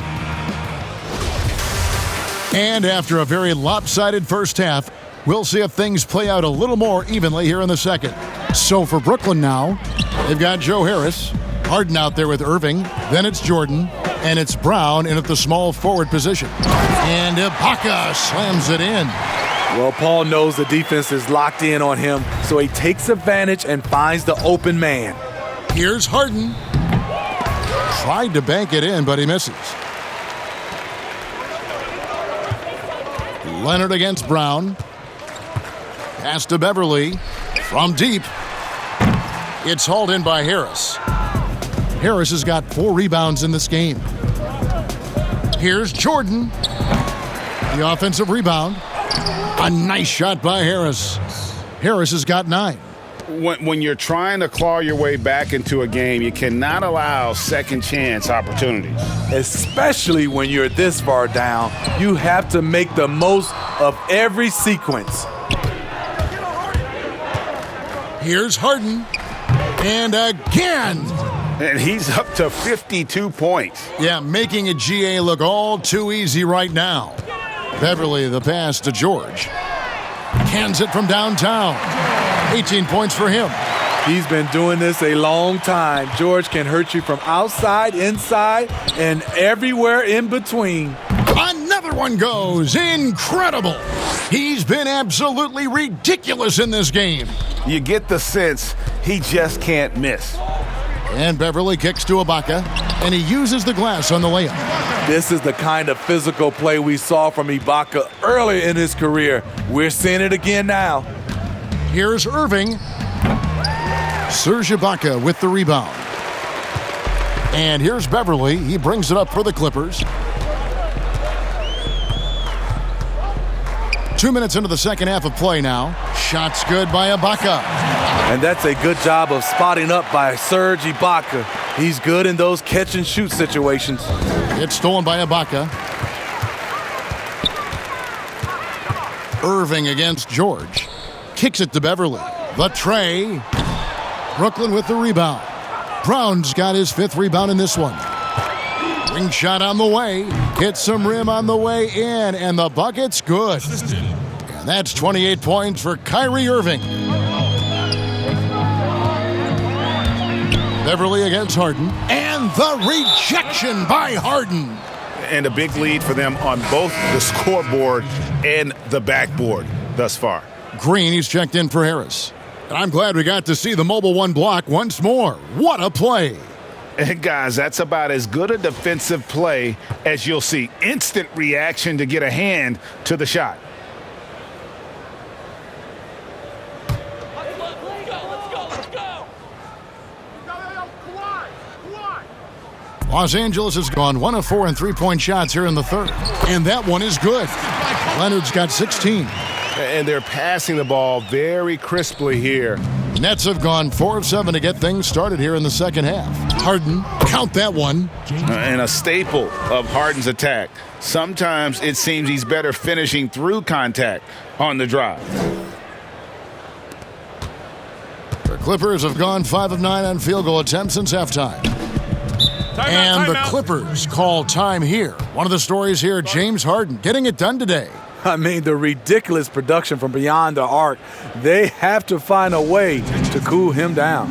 Speaker 2: And after a very lopsided first half, we'll see if things play out a little more evenly here in the second. So for Brooklyn now, they've got Joe Harris, Harden out there with Irving, then it's Jordan, and it's Brown in at the small forward position. And Ibaka slams it in.
Speaker 5: Well, Paul knows the defense is locked in on him, so he takes advantage and finds the open man.
Speaker 2: Here's Harden. Tried to bank it in, but he misses. Leonard against Brown. Pass to Beverly. From deep. It's hauled in by Harris. Harris has got 4 rebounds in this game. Here's Jordan. The offensive rebound. A nice shot by Harris. Harris has got 9.
Speaker 3: When you're trying to claw your way back into a game, you cannot allow second chance opportunities.
Speaker 5: Especially when you're this far down, you have to make the most of every sequence.
Speaker 2: Here's Harden. And again.
Speaker 3: And he's up to 52 points.
Speaker 2: Yeah, making a GA look all too easy right now. Beverly, the pass to George. Cans it from downtown. 18 points for him.
Speaker 5: He's been doing this a long time. George can hurt you from outside, inside, and everywhere in between.
Speaker 2: Another one goes. Incredible. He's been absolutely ridiculous in this game.
Speaker 3: You get the sense he just can't miss.
Speaker 2: And Beverly kicks to Ibaka, and he uses the glass on the layup.
Speaker 5: This is the kind of physical play we saw from Ibaka early in his career. We're seeing it again now.
Speaker 2: Here's Irving. Serge Ibaka with the rebound. And here's Beverly. He brings it up for the Clippers. 2 minutes into the second half of play now. Shots good by Ibaka.
Speaker 5: And that's a good job of spotting up by Serge Ibaka. He's good in those catch-and-shoot situations.
Speaker 2: It's stolen by Ibaka. Irving against George. Kicks it to Beverly. The tray. Brooklyn with the rebound. Brown's got his 5th rebound in this one. Ring shot on the way. Hits some rim on the way in, and the bucket's good. And that's 28 points for Kyrie Irving. Beverly against Harden. And the rejection by Harden.
Speaker 3: And a big lead for them on both the scoreboard and the backboard thus far.
Speaker 2: Green, he's checked in for Harris. And I'm glad we got to see the mobile one block once more. What a play.
Speaker 3: And guys, that's about as good a defensive play as you'll see. Instant reaction to get a hand to the shot.
Speaker 2: Los Angeles has gone 1 of 4 in three-point shots here in the third. And that one is good. Leonard's got 16.
Speaker 6: And they're passing the ball very crisply here.
Speaker 2: Nets have gone 4 of 7 to get things started here in the second half. Harden, count that one.
Speaker 3: And a staple of Harden's attack. Sometimes it seems he's better finishing through contact on the drive.
Speaker 2: The Clippers have gone 5 of 9 on field goal attempts since halftime. And the Clippers call time here. One of the stories here, James Harden getting it done today.
Speaker 5: I mean, the ridiculous production from beyond the arc. They have to find a way to cool him down.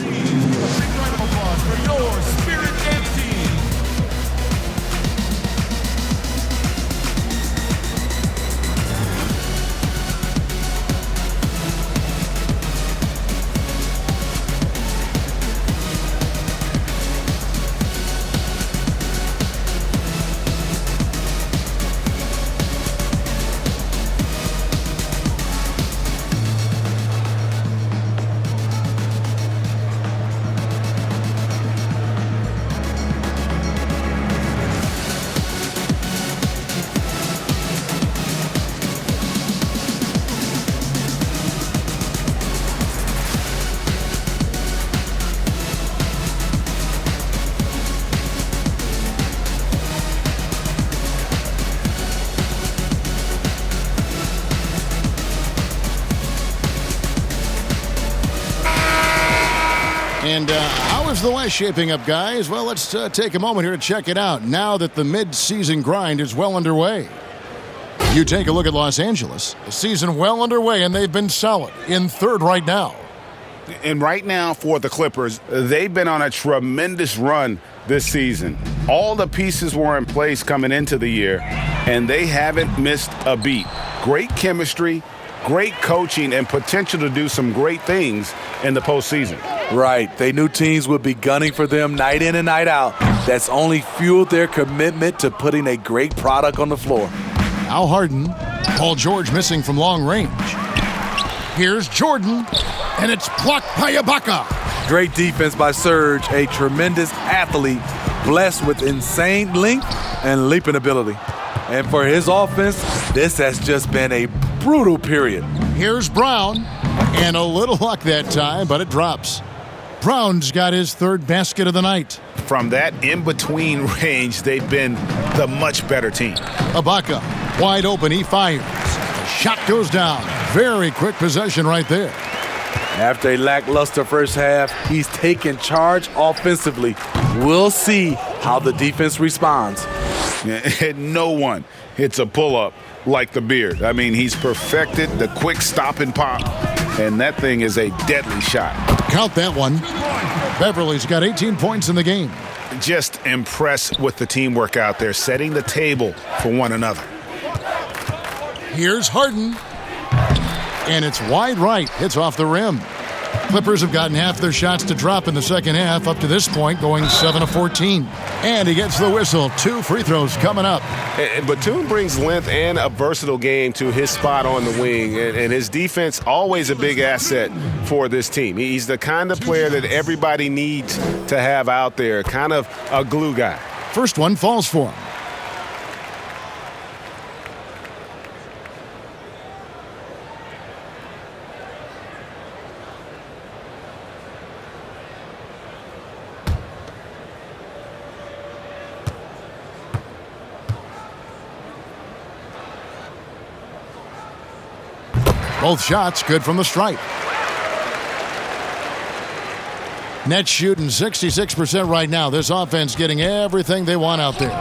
Speaker 2: And how is the West shaping up, guys? Well, let's take a moment here to check it out now that the mid-season grind is well underway. You take a look at Los Angeles. The season well underway, and they've been solid in third right now.
Speaker 3: And right now for the Clippers, they've been on a tremendous run this season. All the pieces were in place coming into the year, and they haven't missed a beat. Great chemistry, great coaching, and potential to do some great things in the postseason.
Speaker 5: Right. They knew teams would be gunning for them night in and night out. That's only fueled their commitment to putting a great product on the floor.
Speaker 2: Now Harden. Paul George missing from long range. Here's Jordan, and it's blocked by Ibaka.
Speaker 5: Great defense by Serge, a tremendous athlete, blessed with insane length and leaping ability. And for his offense, this has just been a brutal period.
Speaker 2: Here's Brown, and a little luck that time, but it drops. Brown's got his third basket of the night.
Speaker 3: From that in-between range, they've been the much better team.
Speaker 2: Ibaka, wide open, he fires. The shot goes down. Very quick possession right there.
Speaker 5: After a lackluster first half, he's taken charge offensively. We'll see how the defense responds.
Speaker 3: And no one hits a pull-up like the Beard. I mean, he's perfected the quick stop and pop, and that thing is a deadly shot.
Speaker 2: Count that one. Beverly's got 18 points in the game.
Speaker 3: Just impressed with the teamwork out there, setting the table for one another.
Speaker 2: Here's Harden. And it's wide right. Hits off the rim. Clippers have gotten half their shots to drop in the second half up to this point, going 7 of 14. And he gets the whistle. 2 free throws coming up.
Speaker 6: And Batum brings length and a versatile game to his spot on the wing. And his defense, always a big asset for this team. He's the kind of player that everybody needs to have out there, kind of a glue guy.
Speaker 2: First one falls for him. Both shots good from the stripe. Nets shooting 66% right now. This offense getting everything they want out there.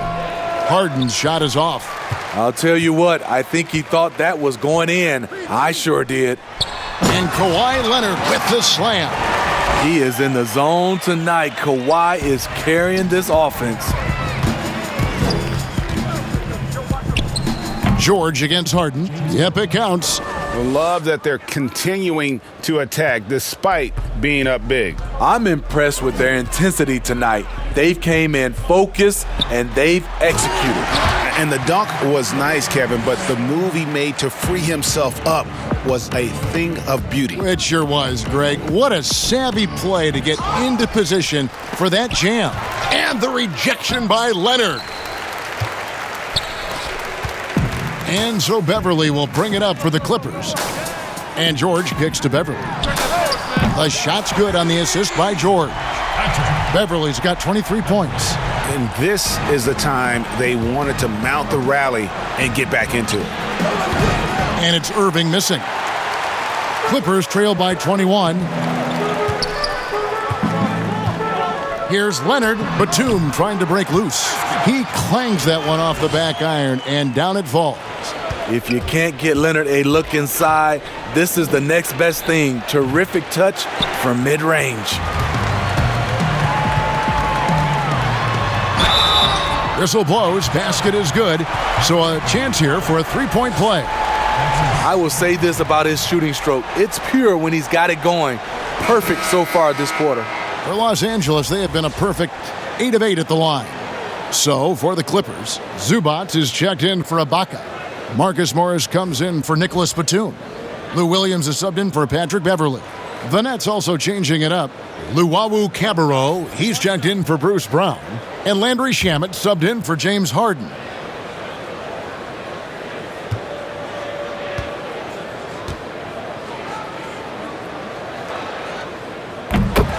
Speaker 2: Harden's shot is off.
Speaker 5: I'll tell you what, I think he thought that was going in. I sure did.
Speaker 2: And Kawhi Leonard with the slam.
Speaker 5: He is in the zone tonight. Kawhi is carrying this offense.
Speaker 2: George against Harden. Yep, it counts.
Speaker 3: I love that they're continuing to attack despite being up big.
Speaker 5: I'm impressed with their intensity tonight. They've came in focused and they've executed.
Speaker 3: And the dunk was nice, Kevin, but the move he made to free himself up was a thing of beauty.
Speaker 2: It sure was, Greg. What a savvy play to get into position for that jam. And the rejection by Leonard. And so Beverly will bring it up for the Clippers. And George kicks to Beverly. The shot's good on the assist by George. Beverly's got 23 points.
Speaker 3: And this is the time they wanted to mount the rally and get back into it.
Speaker 2: And it's Irving missing. Clippers trail by 21. Here's Leonard. Batum trying to break loose. He clangs that one off the back iron, and down it falls.
Speaker 5: If you can't get Leonard a look inside, this is the next best thing. Terrific touch from mid-range.
Speaker 2: Whistle blows. Basket is good. So a chance here for a three-point play.
Speaker 5: I will say this about his shooting stroke. It's pure when he's got it going. Perfect so far this quarter.
Speaker 2: For Los Angeles, they have been a perfect 8 of 8 at the line. So for the Clippers, Zubac is checked in for Ibaka. Marcus Morris comes in for Nicholas Batum. Lou Williams is subbed in for Patrick Beverly. The Nets also changing it up. Luwawu Cabarrot, he's checked in for Bruce Brown. And Landry Shamet subbed in for James Harden.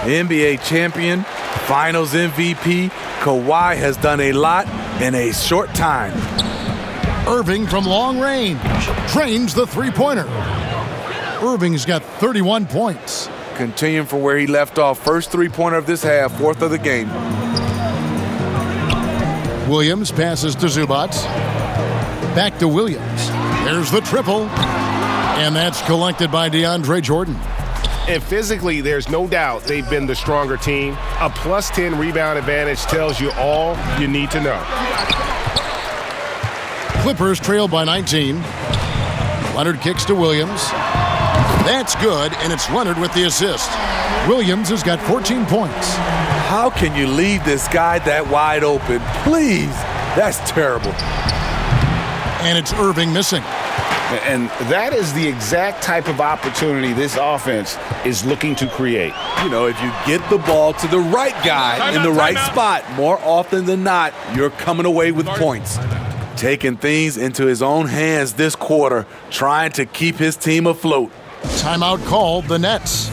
Speaker 5: NBA champion, Finals MVP, Kawhi has done a lot in a short time.
Speaker 2: Irving from long range drains the three-pointer. Irving's got 31 points.
Speaker 5: continuing from where he left off. First three-pointer of this half, fourth of the game.
Speaker 2: Williams passes to Zubac. Back to Williams. There's the triple. And that's collected by DeAndre Jordan.
Speaker 6: And physically, there's no doubt they've been the stronger team. A plus 10 rebound advantage tells you all you need to know.
Speaker 2: Clippers trail by 19. Leonard kicks to Williams. That's good, and it's Leonard with the assist. Williams has got 14 points.
Speaker 5: How can you leave this guy that wide open? Please, that's terrible.
Speaker 2: And it's Irving missing.
Speaker 3: And that is the exact type of opportunity this offense is looking to create.
Speaker 5: You know, if you get the ball to the right guy in the right spot, more often than not, you're coming away with points. Taking things into his own hands this quarter, trying to keep his team afloat.
Speaker 2: Timeout called, the Nets.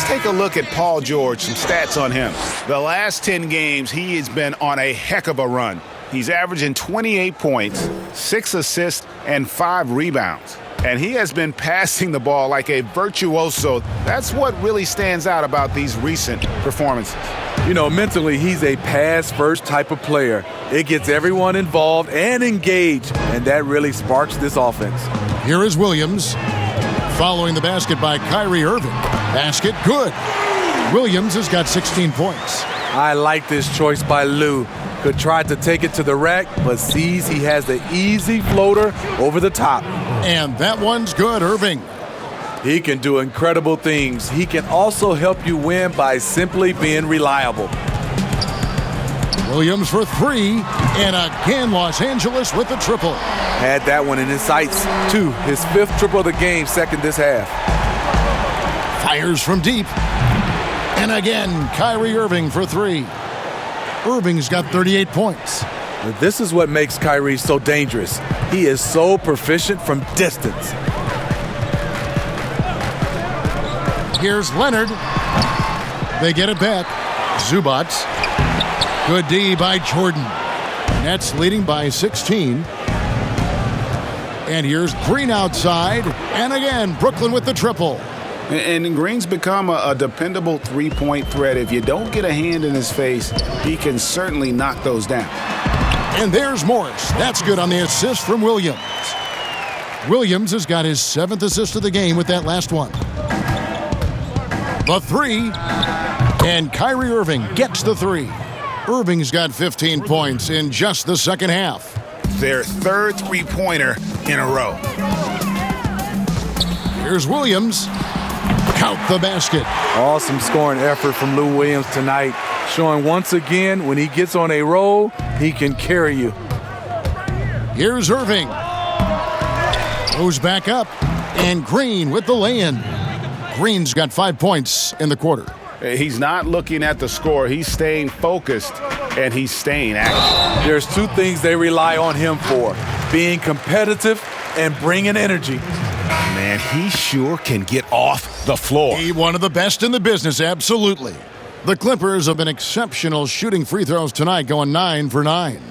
Speaker 3: Take a look at Paul George, some stats on him. The last 10 games, he has been on a heck of a run. He's averaging 28 points, 6 assists, and 5 rebounds. And he has been passing the ball like a virtuoso. That's what really stands out about these recent performances.
Speaker 5: You know, mentally, he's a pass-first type of player. It gets everyone involved and engaged, and that really sparks this offense.
Speaker 2: Here is Williams. Following the basket by Kyrie Irving. Basket good. Williams has got 16 points.
Speaker 5: I like this choice by Lou. Could try to take it to the rack, but sees he has the easy floater over the top.
Speaker 2: And that one's good, Irving.
Speaker 5: He can do incredible things. He can also help you win by simply being reliable.
Speaker 2: Williams for three, and again Los Angeles with the triple.
Speaker 5: Had that one in his sights, too. His fifth triple of the game, second this half.
Speaker 2: Fires from deep. And again, Kyrie Irving for three. Irving's got 38 points.
Speaker 5: This is what makes Kyrie so dangerous. He is so proficient from distance.
Speaker 2: Here's Leonard. They get it back. Zubac. Good D by Jordan. Nets leading by 16. And here's Green outside. And again, Brooklyn with the triple.
Speaker 3: And Green's become a dependable three-point threat. If you don't get a hand in his face, he can certainly knock those down.
Speaker 2: And there's Morris. That's good on the assist from Williams. Williams has got his 7th assist of the game with that last one. The three. And Kyrie Irving gets the three. Irving's got 15 points in just the second half.
Speaker 3: Their third three-pointer in a row.
Speaker 2: Here's Williams. Count the basket.
Speaker 5: Awesome scoring effort from Lou Williams tonight, showing once again when he gets on a roll, he can carry you.
Speaker 2: Here's Irving. Goes back up, and Green with the lay-in. Green's got 5 points in the quarter.
Speaker 3: He's not looking at the score. He's staying focused, and he's staying active.
Speaker 5: There's two things they rely on him for, being competitive and bringing energy.
Speaker 3: Man, he sure can get off the floor.
Speaker 2: He one of the best in the business, absolutely. The Clippers have been exceptional shooting free throws tonight, going 9 for 9.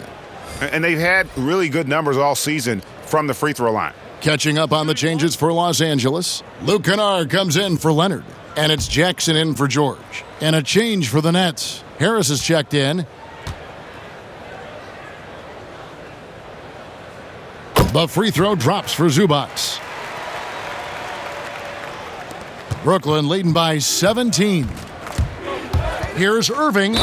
Speaker 3: And they've had really good numbers all season from the free throw line.
Speaker 2: Catching up on the changes for Los Angeles, Luke Kennard comes in for Leonard. And it's Jackson in for George. And a change for the Nets. Harris is checked in. The free throw drops for Zubac. Brooklyn leading by 17. Here's Irving.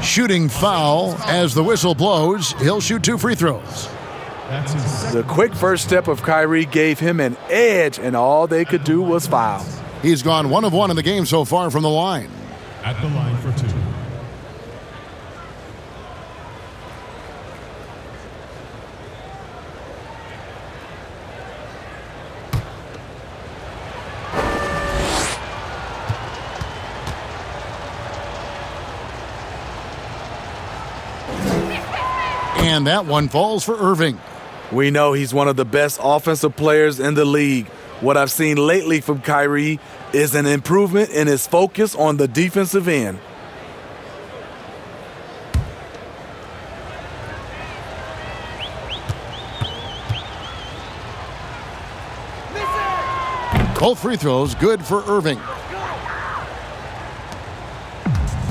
Speaker 2: Shooting foul as the whistle blows. He'll shoot 2 free throws.
Speaker 5: The quick first step of Kyrie gave him an edge, and all they could do was foul.
Speaker 2: He's gone 1 of 1 in the game so far from the line.
Speaker 7: At the line for 2.
Speaker 2: And that one falls for Irving.
Speaker 5: We know he's one of the best offensive players in the league. What I've seen lately from Kyrie is an improvement in his focus on the defensive end.
Speaker 2: Both free throws good for Irving.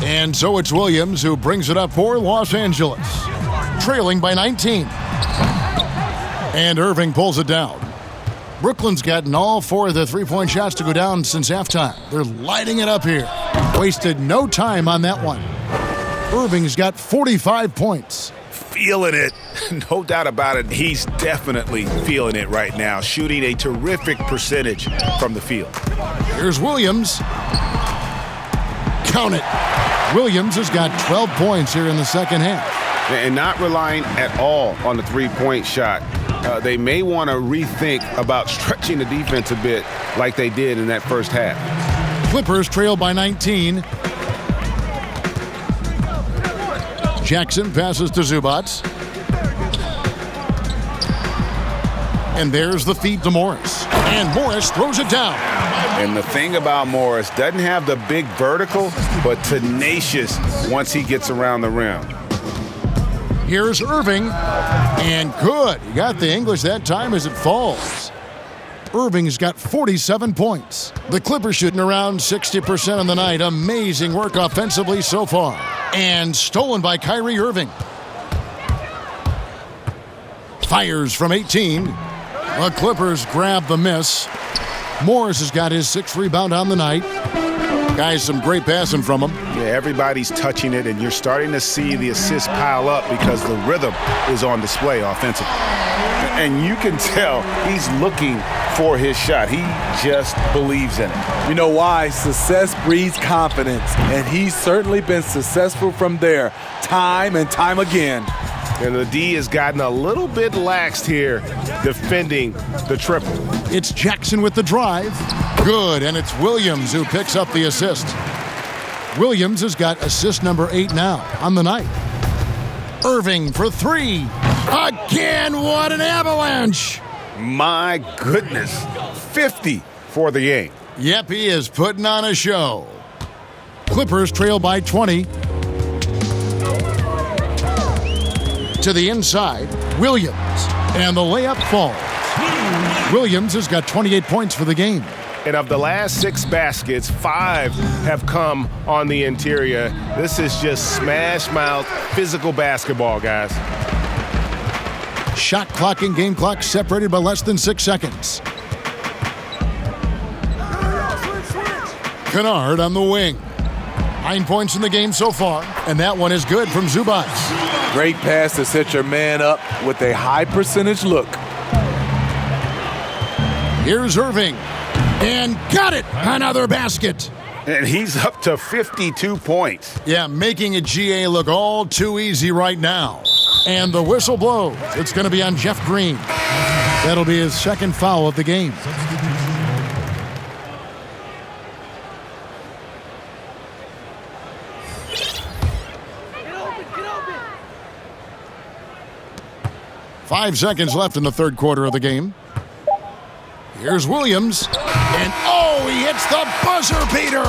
Speaker 2: And so it's Williams who brings it up for Los Angeles, trailing by 19. And Irving pulls it down. Brooklyn's gotten all 4 of the three-point shots to go down since halftime. They're lighting it up here. Wasted no time on that one. Irving's got 45 points.
Speaker 3: Feeling it. No doubt about it. He's definitely feeling it right now. Shooting a terrific percentage from the field.
Speaker 2: Here's Williams. Count it. Williams has got 12 points here in the second half.
Speaker 6: And not relying at all on the three-point shot. They may want to rethink about stretching the defense a bit like they did in that first half.
Speaker 2: Clippers trail by 19. Jackson passes to Zubac. And there's the feed to Morris. And Morris throws it down.
Speaker 3: And the thing about Morris, doesn't have the big vertical, but tenacious once he gets around the rim.
Speaker 2: Here's Irving. And good. He got the English that time as it falls. Irving's got 47 points. The Clippers shooting around 60% on the night. Amazing work offensively so far. And stolen by Kyrie Irving. Fires from 18. The Clippers grab the miss. Morris has got his 6th rebound on the night. Guys, some great passing from him.
Speaker 3: Yeah, everybody's touching it, and you're starting to see the assists pile up because the rhythm is on display offensively. And you can tell he's looking for his shot. He just believes in it.
Speaker 5: You know why? Success breeds confidence, and he's certainly been successful from there time and time again.
Speaker 6: And the D has gotten a little bit laxed here defending the triple.
Speaker 2: It's Jackson with the drive. Good, and it's Williams who picks up the assist. Williams has got assist number 8 now on the night. Irving for 3. Again, what an avalanche!
Speaker 3: My goodness, 50 for the game.
Speaker 2: Yep, he is putting on a show. Clippers trail by 20. To the inside, Williams, and the layup falls. Williams has got 28 points for the game.
Speaker 6: And of the last 6 baskets, 5 have come on the interior. This is just smash mouth physical basketball, guys.
Speaker 2: Shot clock and game clock separated by less than 6 seconds. Kennard on the wing. 9 points in the game so far, and that one is good from Zubac.
Speaker 5: Great pass to set your man up with a high percentage look.
Speaker 2: Here's Irving. And got it! Another basket.
Speaker 3: And he's up to 52 points.
Speaker 2: Yeah, making a GA look all too easy right now. And the whistle blows. It's going to be on Jeff Green. That'll be his 2nd foul of the game. Five seconds left in the 3rd quarter of the game. Here's Williams. And he hits the buzzer beater.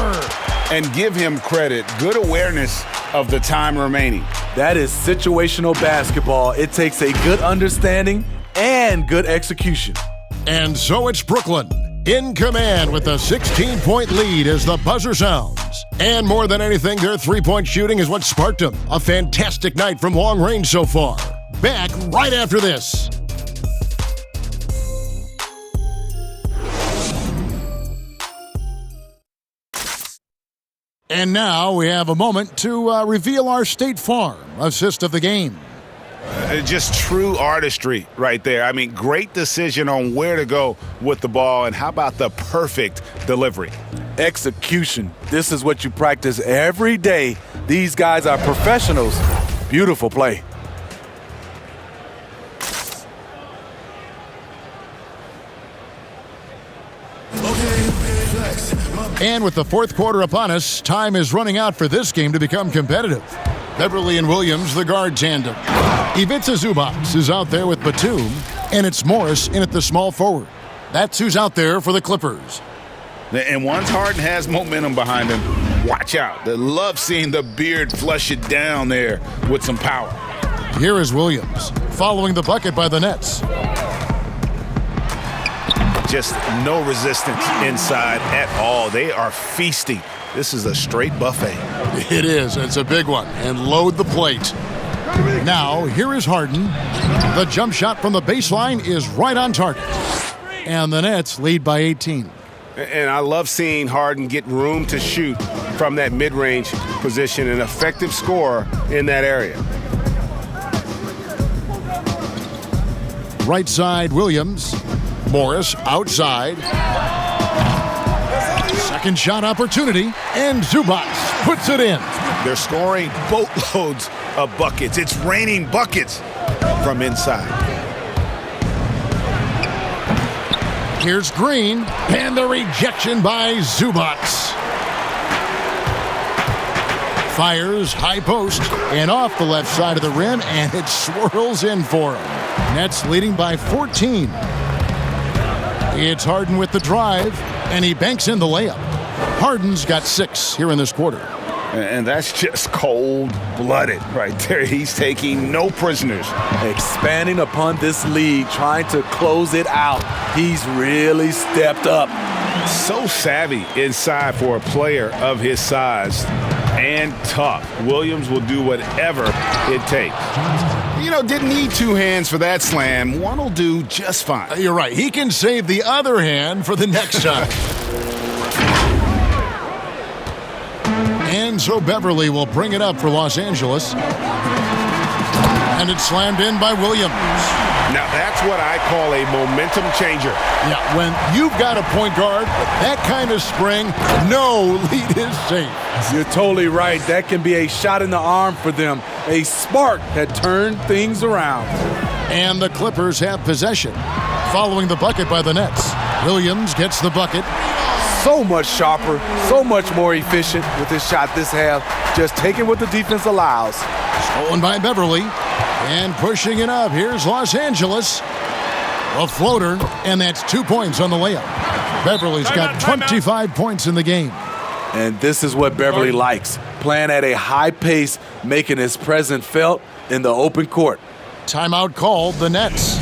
Speaker 3: And give him credit. Good awareness of the time remaining.
Speaker 5: That is situational basketball. It takes a good understanding and good execution.
Speaker 2: And so it's Brooklyn in command with a 16-point lead as the buzzer sounds. And more than anything, their 3-point shooting is what sparked them. A fantastic night from long range so far. Back right after this. And now we have a moment to reveal our State Farm assist of the game.
Speaker 3: Just true artistry right there. I mean, great decision on where to go with the ball, and how about the perfect delivery?
Speaker 5: Execution. This is what you practice every day. These guys are professionals. Beautiful play.
Speaker 2: And with the fourth quarter upon us, time is running out for this game to become competitive. Beverly and Williams, the guard tandem. Ivica Zubac is out there with Batum, and it's Morris in at the small forward. That's who's out there for the Clippers.
Speaker 3: And once Harden has momentum behind him, watch out. They love seeing the beard flush it down there with some power.
Speaker 2: Here is Williams, following the bucket by the Nets.
Speaker 3: Just no resistance inside at all. They are feasting. This is a straight buffet.
Speaker 2: It is. It's a big one. And load the plate. Now, here is Harden. The jump shot from the baseline is right on target. And the Nets lead by 18.
Speaker 3: And I love seeing Harden get room to shoot from that mid-range position, an effective scorer in that area.
Speaker 2: Right side, Williams. Morris outside. Second shot opportunity, and Zubac puts it in.
Speaker 3: They're scoring boatloads of buckets. It's raining buckets from inside.
Speaker 2: Here's Green, and the rejection by Zubac. Fires high post and off the left side of the rim, and it swirls in for him. Nets leading by 14. It's Harden with the drive, and he banks in the layup. Harden's got 6 here in this quarter.
Speaker 3: And that's just cold-blooded right there. He's taking no prisoners.
Speaker 5: Expanding upon this lead, trying to close it out. He's really stepped up.
Speaker 3: So savvy inside for a player of his size, and tough. Williams will do whatever it takes. You know, didn't need 2 hands for that slam. One will do just fine.
Speaker 2: You're right. He can save the other hand for the next time. And so Beverly will bring it up for Los Angeles. And it's slammed in by Williams.
Speaker 3: Now that's what I call a momentum changer.
Speaker 2: Yeah, when you've got a point guard, that kind of spring, no lead is safe.
Speaker 5: You're totally right. That can be a shot in the arm for them. A spark that turned things around.
Speaker 2: And the Clippers have possession. Following the bucket by the Nets. Williams gets the bucket.
Speaker 5: So much sharper, so much more efficient with his shot this half. Just taking what the defense allows.
Speaker 2: Stolen by Beverly. And pushing it up. Here's Los Angeles. A floater, and that's 2 points on the layup. Beverly's got 25 points in the game.
Speaker 5: And this is what Beverly likes. Playing at a high pace, making his presence felt in the open court.
Speaker 2: Timeout called, the Nets.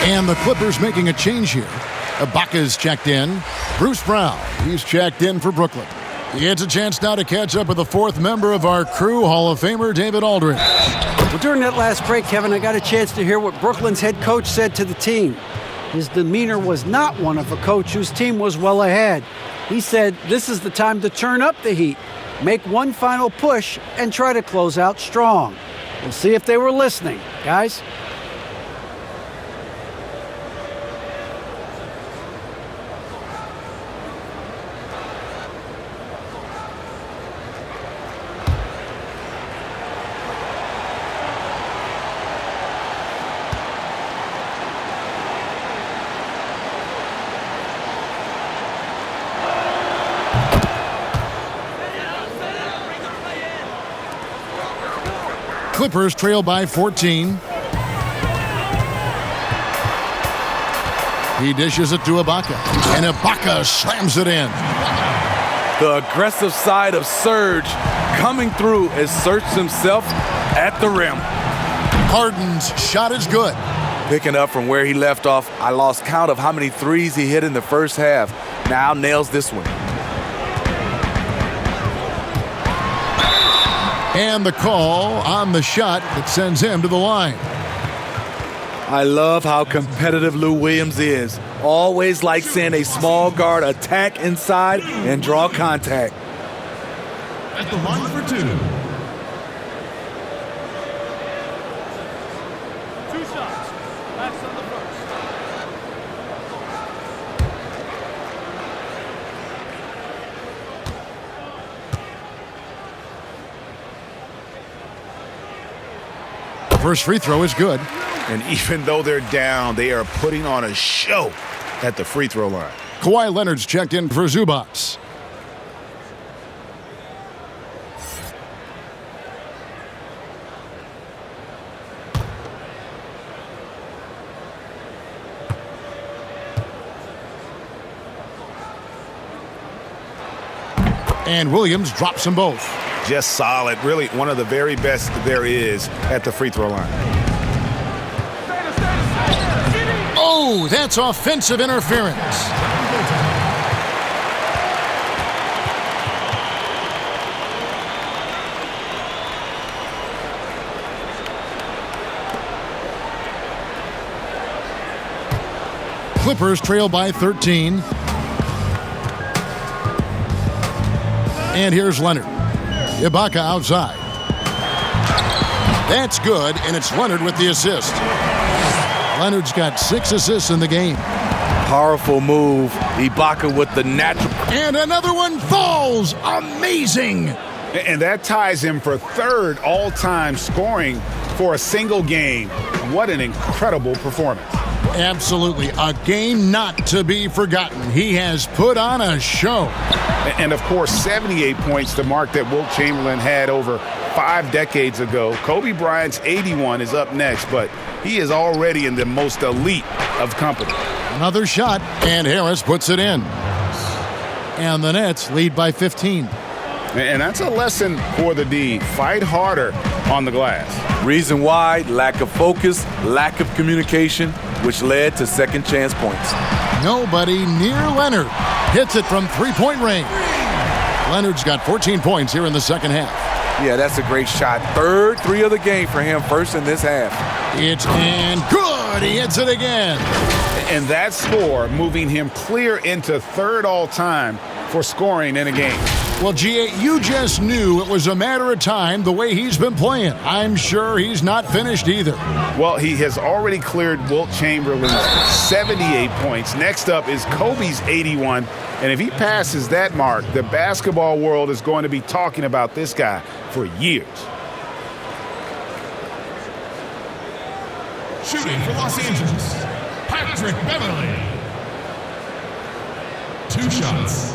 Speaker 2: And the Clippers making a change here. Ibaka's checked in. Bruce Brown, he's checked in for Brooklyn. He gets a chance now to catch up with the 4th member of our crew, Hall of Famer David Aldridge.
Speaker 4: Well, during that last break, Kevin, I got a chance to hear what Brooklyn's head coach said to the team. His demeanor was not one of a coach whose team was well ahead. He said, this is the time to turn up the heat, make one final push, and try to close out strong. We'll see if they were listening, guys.
Speaker 2: Clippers trail by 14. He dishes it to Ibaka, and Ibaka slams it in.
Speaker 5: The aggressive side of Serge coming through asserts himself at the rim.
Speaker 2: Harden's shot is good.
Speaker 5: Picking up from where he left off, I lost count of how many threes he hit in the first half. Now nails this one.
Speaker 2: And the call on the shot that sends him to the line.
Speaker 5: I love how competitive Lou Williams is. Always like seeing a small guard attack inside and draw contact.
Speaker 7: At the line for two.
Speaker 13: Two shots. That's on the first.
Speaker 2: First free throw is good.
Speaker 3: And even though they're down, they are putting on a show at the free throw line.
Speaker 2: Kawhi Leonard's checked in for Zubats. And Williams drops them both.
Speaker 3: Just solid. Really one of the very best there is at the free throw line.
Speaker 2: Oh, that's offensive interference. Clippers trail by 13. And here's Leonard. Ibaka outside. That's good, and it's Leonard with the assist. Leonard's got 6 assists in the game.
Speaker 5: Powerful move. Ibaka with the natural.
Speaker 2: And another one falls. Amazing.
Speaker 3: And that ties him for 3rd all-time scoring for a single game. What an incredible performance.
Speaker 2: Absolutely. A game not to be forgotten. He has put on a show.
Speaker 3: And, of course, 78 points, the mark that Wilt Chamberlain had over 5 decades ago. Kobe Bryant's 81 is up next, but he is already in the most elite of company.
Speaker 2: Another shot, and Harris puts it in. And the Nets lead by 15.
Speaker 3: And that's a lesson for the D. Fight harder on the glass.
Speaker 5: Reason why, lack of focus, lack of communication, which led to second chance points.
Speaker 2: Nobody near Leonard. Hits it from three-point range. Leonard's got 14 points here in the second half.
Speaker 5: Yeah, that's a great shot. 3rd three of the game for him, first in this half.
Speaker 2: It's in. Good. He hits it again.
Speaker 3: And that score moving him clear into 3rd all-time for scoring in a game.
Speaker 2: Well, G.A., you just knew it was a matter of time the way he's been playing. I'm sure he's not finished either.
Speaker 3: Well, he has already cleared Wilt Chamberlain's 78 points. Next up is Kobe's 81. And if he passes that mark, the basketball world is going to be talking about this guy for years.
Speaker 7: Shooting for Los Angeles, Patrick Beverly. 2 shots.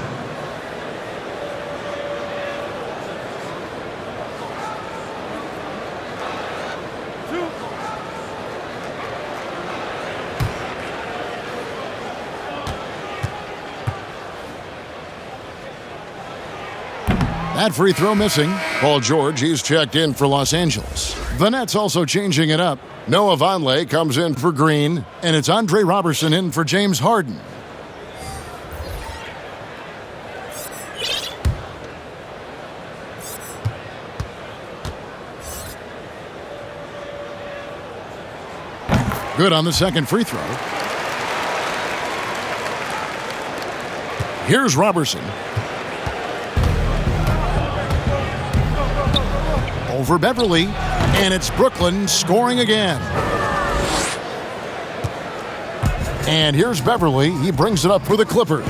Speaker 2: That free throw missing. Paul George, he's checked in for Los Angeles. The Nets also changing it up. Noah Vonleh comes in for Green, and it's Andre Robertson in for James Harden. Good on the second free throw. Here's Robertson. Over Beverly, and it's Brooklyn scoring again. And here's Beverly. He brings it up for the Clippers.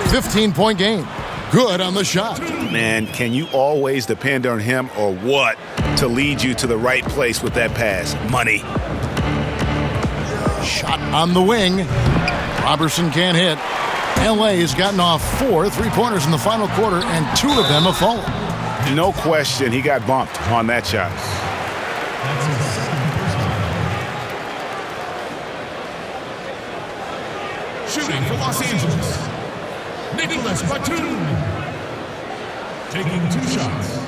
Speaker 2: 15-point game. Good on the shot.
Speaker 3: Man, can you always depend on him or what to lead you to the right place with that pass? Money.
Speaker 2: Shot on the wing. Robertson can't hit. L.A. has gotten off 4 3-pointers in the final quarter, and 2 of them have fallen.
Speaker 3: No question, he got bumped on that shot.
Speaker 7: for Los Angeles, Nicholas Batum. Taking 2 shots.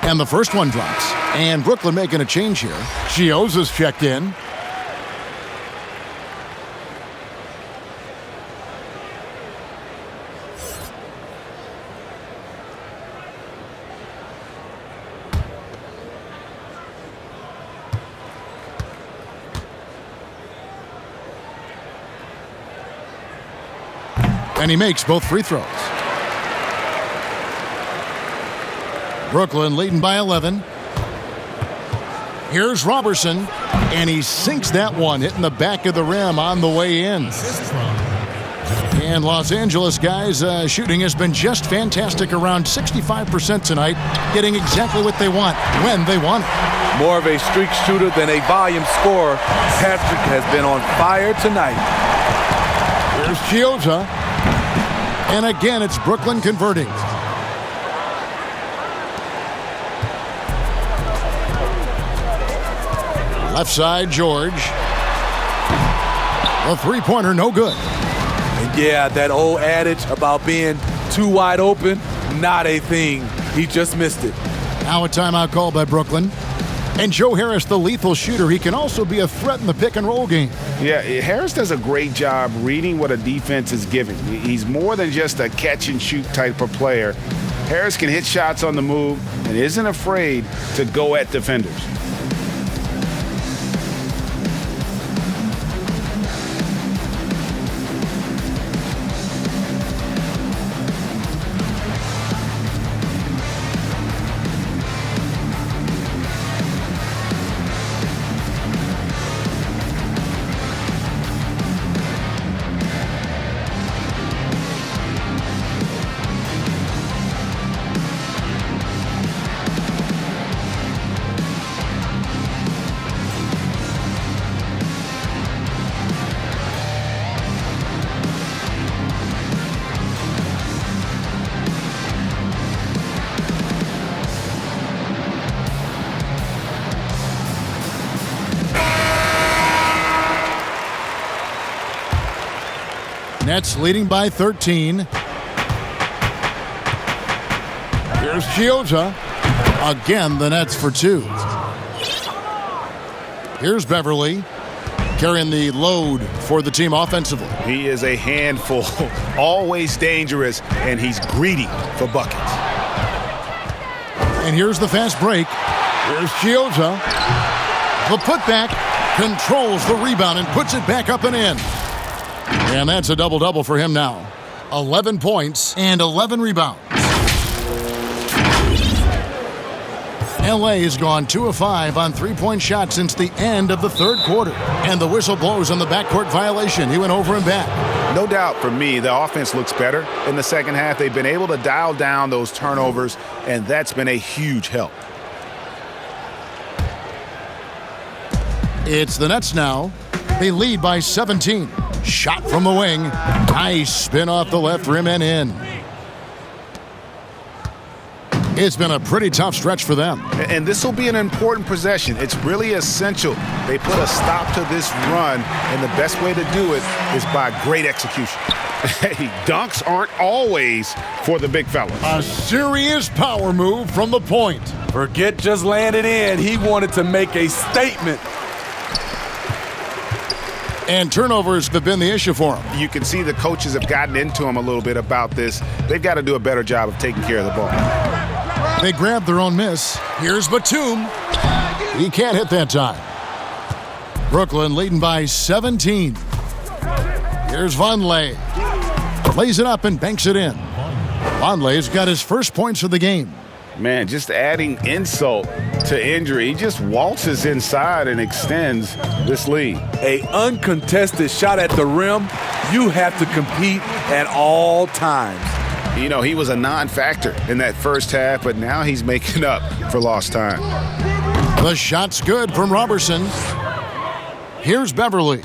Speaker 2: And the first one drops. And Brooklyn making a change here. Chioza's checked in. And he makes both free throws. Brooklyn leading by 11. Here's Robertson, and he sinks that one, hitting the back of the rim on the way in. And Los Angeles guys, shooting has been just fantastic, around 65% tonight, getting exactly what they want when they want it.
Speaker 5: More of a streak shooter than a volume scorer. Patrick has been on fire tonight.
Speaker 2: Here's Chioza. And again, it's Brooklyn converting. Left side, George. A three-pointer, no good.
Speaker 5: And yeah, that old adage about being too wide open, not a thing. He just missed it.
Speaker 2: Now a timeout call by Brooklyn. And Joe Harris, the lethal shooter, he can also be a threat in the pick-and-roll game.
Speaker 3: Yeah, Harris does a great job reading what a defense is giving. He's more than just a catch-and-shoot type of player. Harris can hit shots on the move and isn't afraid to go at defenders.
Speaker 2: Nets leading by 13. Here's Chioza. Again, the Nets for 2. Here's Beverly, carrying the load for the team offensively.
Speaker 3: He is a handful, always dangerous, and he's greedy for buckets.
Speaker 2: And here's the fast break. Here's Chioza. The putback, controls the rebound and puts it back up and in. And that's a double-double for him now. 11 points and 11 rebounds. LA has gone 2 of 5 on three-point shots since the end of the third quarter. And the whistle blows on the backcourt violation. He went over and back.
Speaker 3: No doubt for me, the offense looks better in the second half. They've been able to dial down those turnovers, and that's been a huge help.
Speaker 2: It's the Nets now. They lead by 17. Shot from the wing. Nice spin off the left rim and in. It's been a pretty tough stretch for them.
Speaker 3: And this will be an important possession. It's really essential. They put a stop to this run, and the best way to do it is by great execution. Hey, dunks aren't always for the big fellas.
Speaker 2: A serious power move from the point.
Speaker 5: Forget just laying it in. He wanted to make a statement.
Speaker 2: And turnovers have been the issue for him.
Speaker 3: You can see the coaches have gotten into him a little bit about this. They've got to do a better job of taking care of the ball.
Speaker 2: They grabbed their own miss. Here's Batum. He can't hit that time. Brooklyn leading by 17. Here's Vonleh. Lays it up and banks it in. Vonleh's got his first points of the game.
Speaker 3: Man, just adding insult to injury. He just waltzes inside and extends this lead.
Speaker 5: A uncontested shot at the rim. You have to compete at all times.
Speaker 3: You know, he was a non-factor in that first half, but now he's making up for lost time.
Speaker 2: The shot's good from Robertson. Here's Beverly.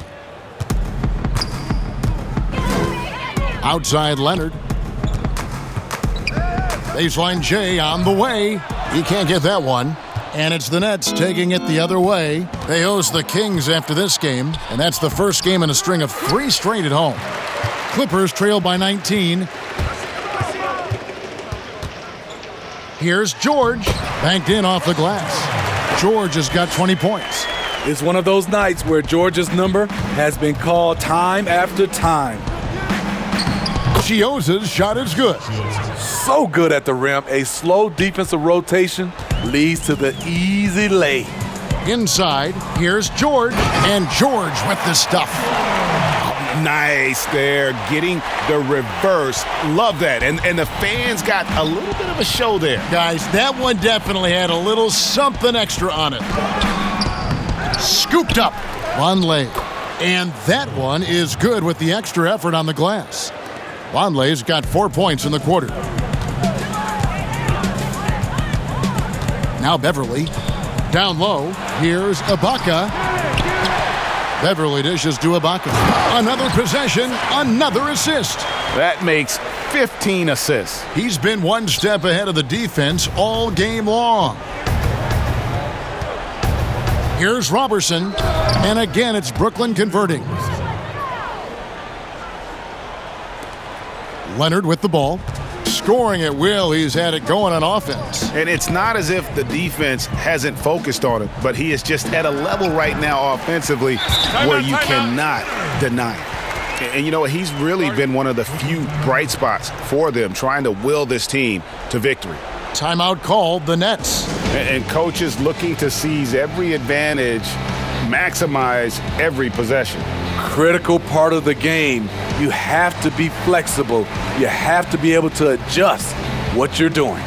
Speaker 2: Outside Leonard. Baseline J on the way. He can't get that one. And it's the Nets taking it the other way. They host the Kings after this game, and that's the first game in a string of 3 straight at home. Clippers trail by 19. Here's George. Banked in off the glass. George has got 20 points.
Speaker 5: It's one of those nights where George's number has been called time after time.
Speaker 2: Chioza's shot is good.
Speaker 5: So good at the rim. A slow defensive rotation leads to the easy lay.
Speaker 2: Inside, here's George. And George with the stuff.
Speaker 3: Nice there, getting the reverse. Love that. And the fans got a little bit of a show there.
Speaker 2: Guys, that one definitely had a little something extra on it. Scooped up. Vonleh. And that one is good with the extra effort on the glass. Vonleh's got 4 points in the quarter. Now Beverly. Down low. Here's Ibaka. Beverly dishes to Ibaka. Another possession, another assist.
Speaker 3: That makes 15 assists.
Speaker 2: He's been one step ahead of the defense all game long. Here's Robertson. And again, it's Brooklyn converting. Leonard with the ball. Scoring at will. He's had it going on offense.
Speaker 3: And it's not as if the defense hasn't focused on it, but he is just at a level right now offensively where you cannot deny it. And you know, he's really been one of the few bright spots for them, trying to will this team to victory.
Speaker 2: Timeout called, the Nets.
Speaker 3: And coaches looking to seize every advantage, maximize every possession.
Speaker 5: Critical part of the game. You have to be flexible. You have to be able to adjust what you're doing.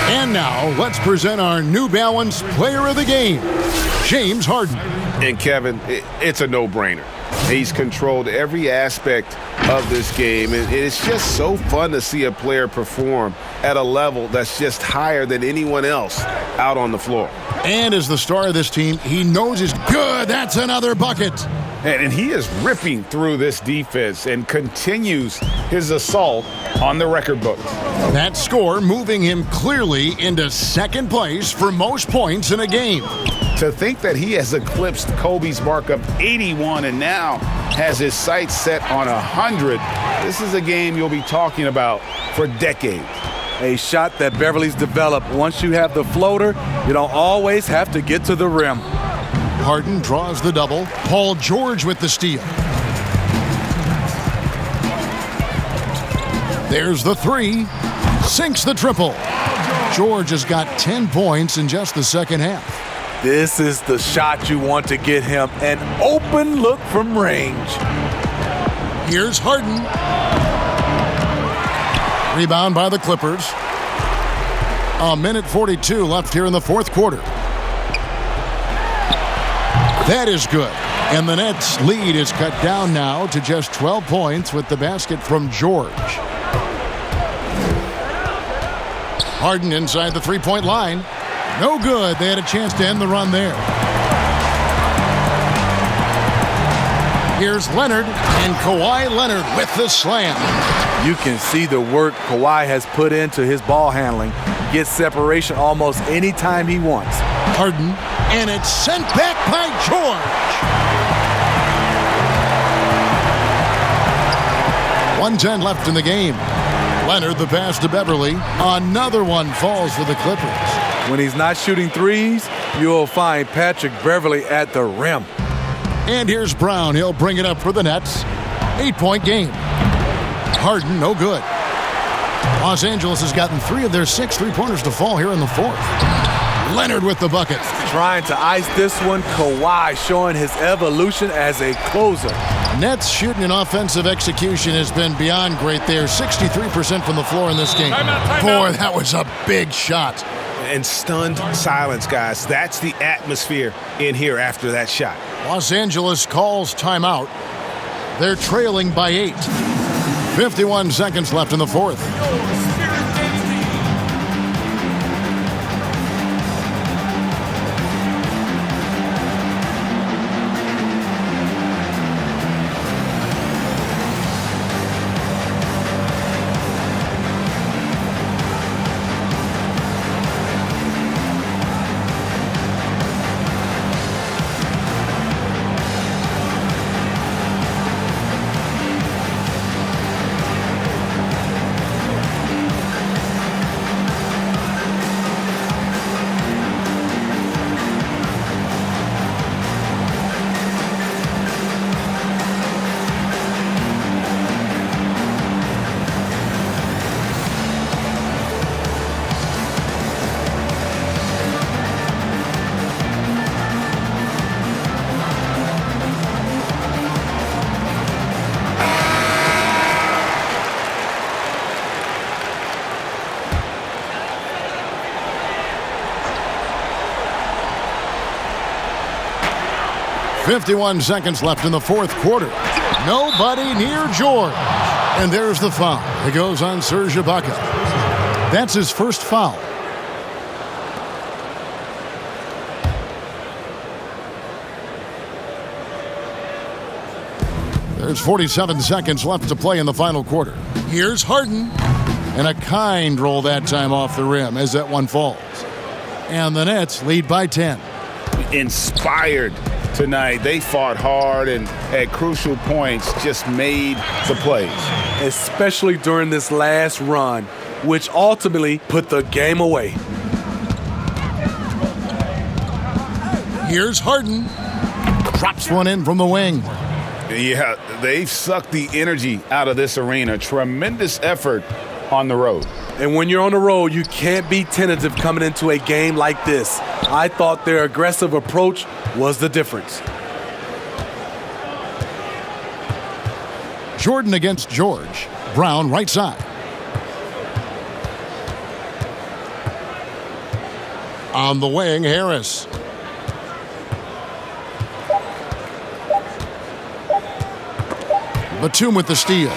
Speaker 2: And now, let's present our New Balance Player of the Game, James Harden.
Speaker 3: And Kevin, it's a no-brainer. He's controlled every aspect of this game, and it's just so fun to see a player perform at a level that's just higher than anyone else out on the floor.
Speaker 2: And as the star of this team, he knows he's good. That's another bucket.
Speaker 3: And he is ripping through this defense and continues his assault on the record books.
Speaker 2: That score moving him clearly into second place for most points in a game.
Speaker 3: To think that he has eclipsed Kobe's mark of 81 and now has his sights set on 100, this is a game you'll be talking about for decades.
Speaker 5: A shot that Beverly's developed. Once you have the floater, you don't always have to get to the rim.
Speaker 2: Harden draws the double. Paul George with the steal. There's the three. Sinks the triple. George has got 10 points in just the second half.
Speaker 5: This is the shot you want to get him. An open look from range.
Speaker 2: Here's Harden. Rebound by the Clippers. 1:42 left here in the fourth quarter. That is good. And the Nets' lead is cut down now to just 12 points with the basket from George. Harden inside the three-point line. No good. They had a chance to end the run there. Here's Leonard, and Kawhi Leonard with the slam.
Speaker 5: You can see the work Kawhi has put into his ball handling. Gets separation almost any time he wants.
Speaker 2: Harden, and it's sent back by George. 1:10 left in the game. Leonard the pass to Beverly. Another one falls for the Clippers.
Speaker 5: When he's not shooting threes, you'll find Patrick Beverly at the rim.
Speaker 2: And here's Brown. He'll bring it up for the Nets. 8-point game. Harden, no good. Los Angeles has gotten 3 of their 6 3-pointers to fall here in the fourth. Leonard with the bucket.
Speaker 5: Trying to ice this one. Kawhi showing his evolution as a closer.
Speaker 2: Nets shooting and offensive execution has been beyond great there. 63% from the floor in this game. Boy, that was a big shot.
Speaker 3: And stunned silence, guys. That's the atmosphere in here after that shot.
Speaker 2: Los Angeles calls timeout. They're trailing by 8. 51 seconds left in the fourth. .51 seconds left in the fourth quarter. Nobody near George. And there's the foul. It goes on Serge Ibaka. That's his first foul. There's 47 seconds left to play in the final quarter. Here's Harden. And a kind roll that time off the rim as that one falls. And the Nets lead by 10.
Speaker 3: Inspired tonight. They fought hard and at crucial points just made the plays.
Speaker 5: Especially during this last run, which ultimately put the game away.
Speaker 2: Here's Harden. Drops one in from the wing.
Speaker 3: Yeah, they've sucked the energy out of this arena. Tremendous effort on the road.
Speaker 5: And when you're on the road, you can't be tentative coming into a game like this. I thought their aggressive approach was the difference.
Speaker 2: Jordan against George. Brown right side. On the wing, Harris. Batum with the steal.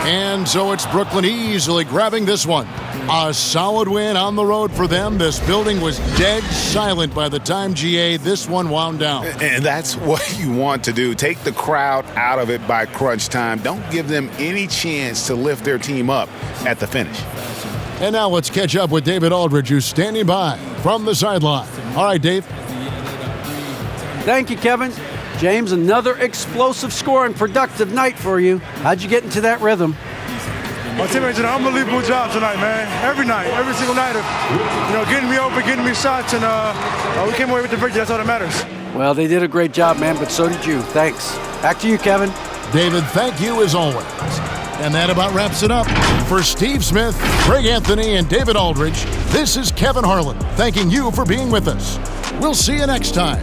Speaker 2: And so it's Brooklyn easily grabbing this one. A solid win on the road for them. This building was dead silent by the time this one wound down.
Speaker 3: And that's what you want to do. Take the crowd out of it by crunch time. Don't give them any chance to lift their team up at the finish.
Speaker 2: And now let's catch up with David Aldridge, who's standing by from the sideline. All right, Dave.
Speaker 4: Thank you, Kevin. James, another explosive score and productive night for you. How'd you get into that rhythm?
Speaker 9: My teammates did an unbelievable job tonight, man. Every night, every single night of, getting me open, getting me shots, and we came away with the victory. That's all that matters.
Speaker 4: Well, they did a great job, man, but so did you. Thanks. Back to you, Kevin.
Speaker 2: David, thank you as always. And that about wraps it up. For Steve Smith, Greg Anthony, and David Aldridge, this is Kevin Harlan thanking you for being with us. We'll see you next time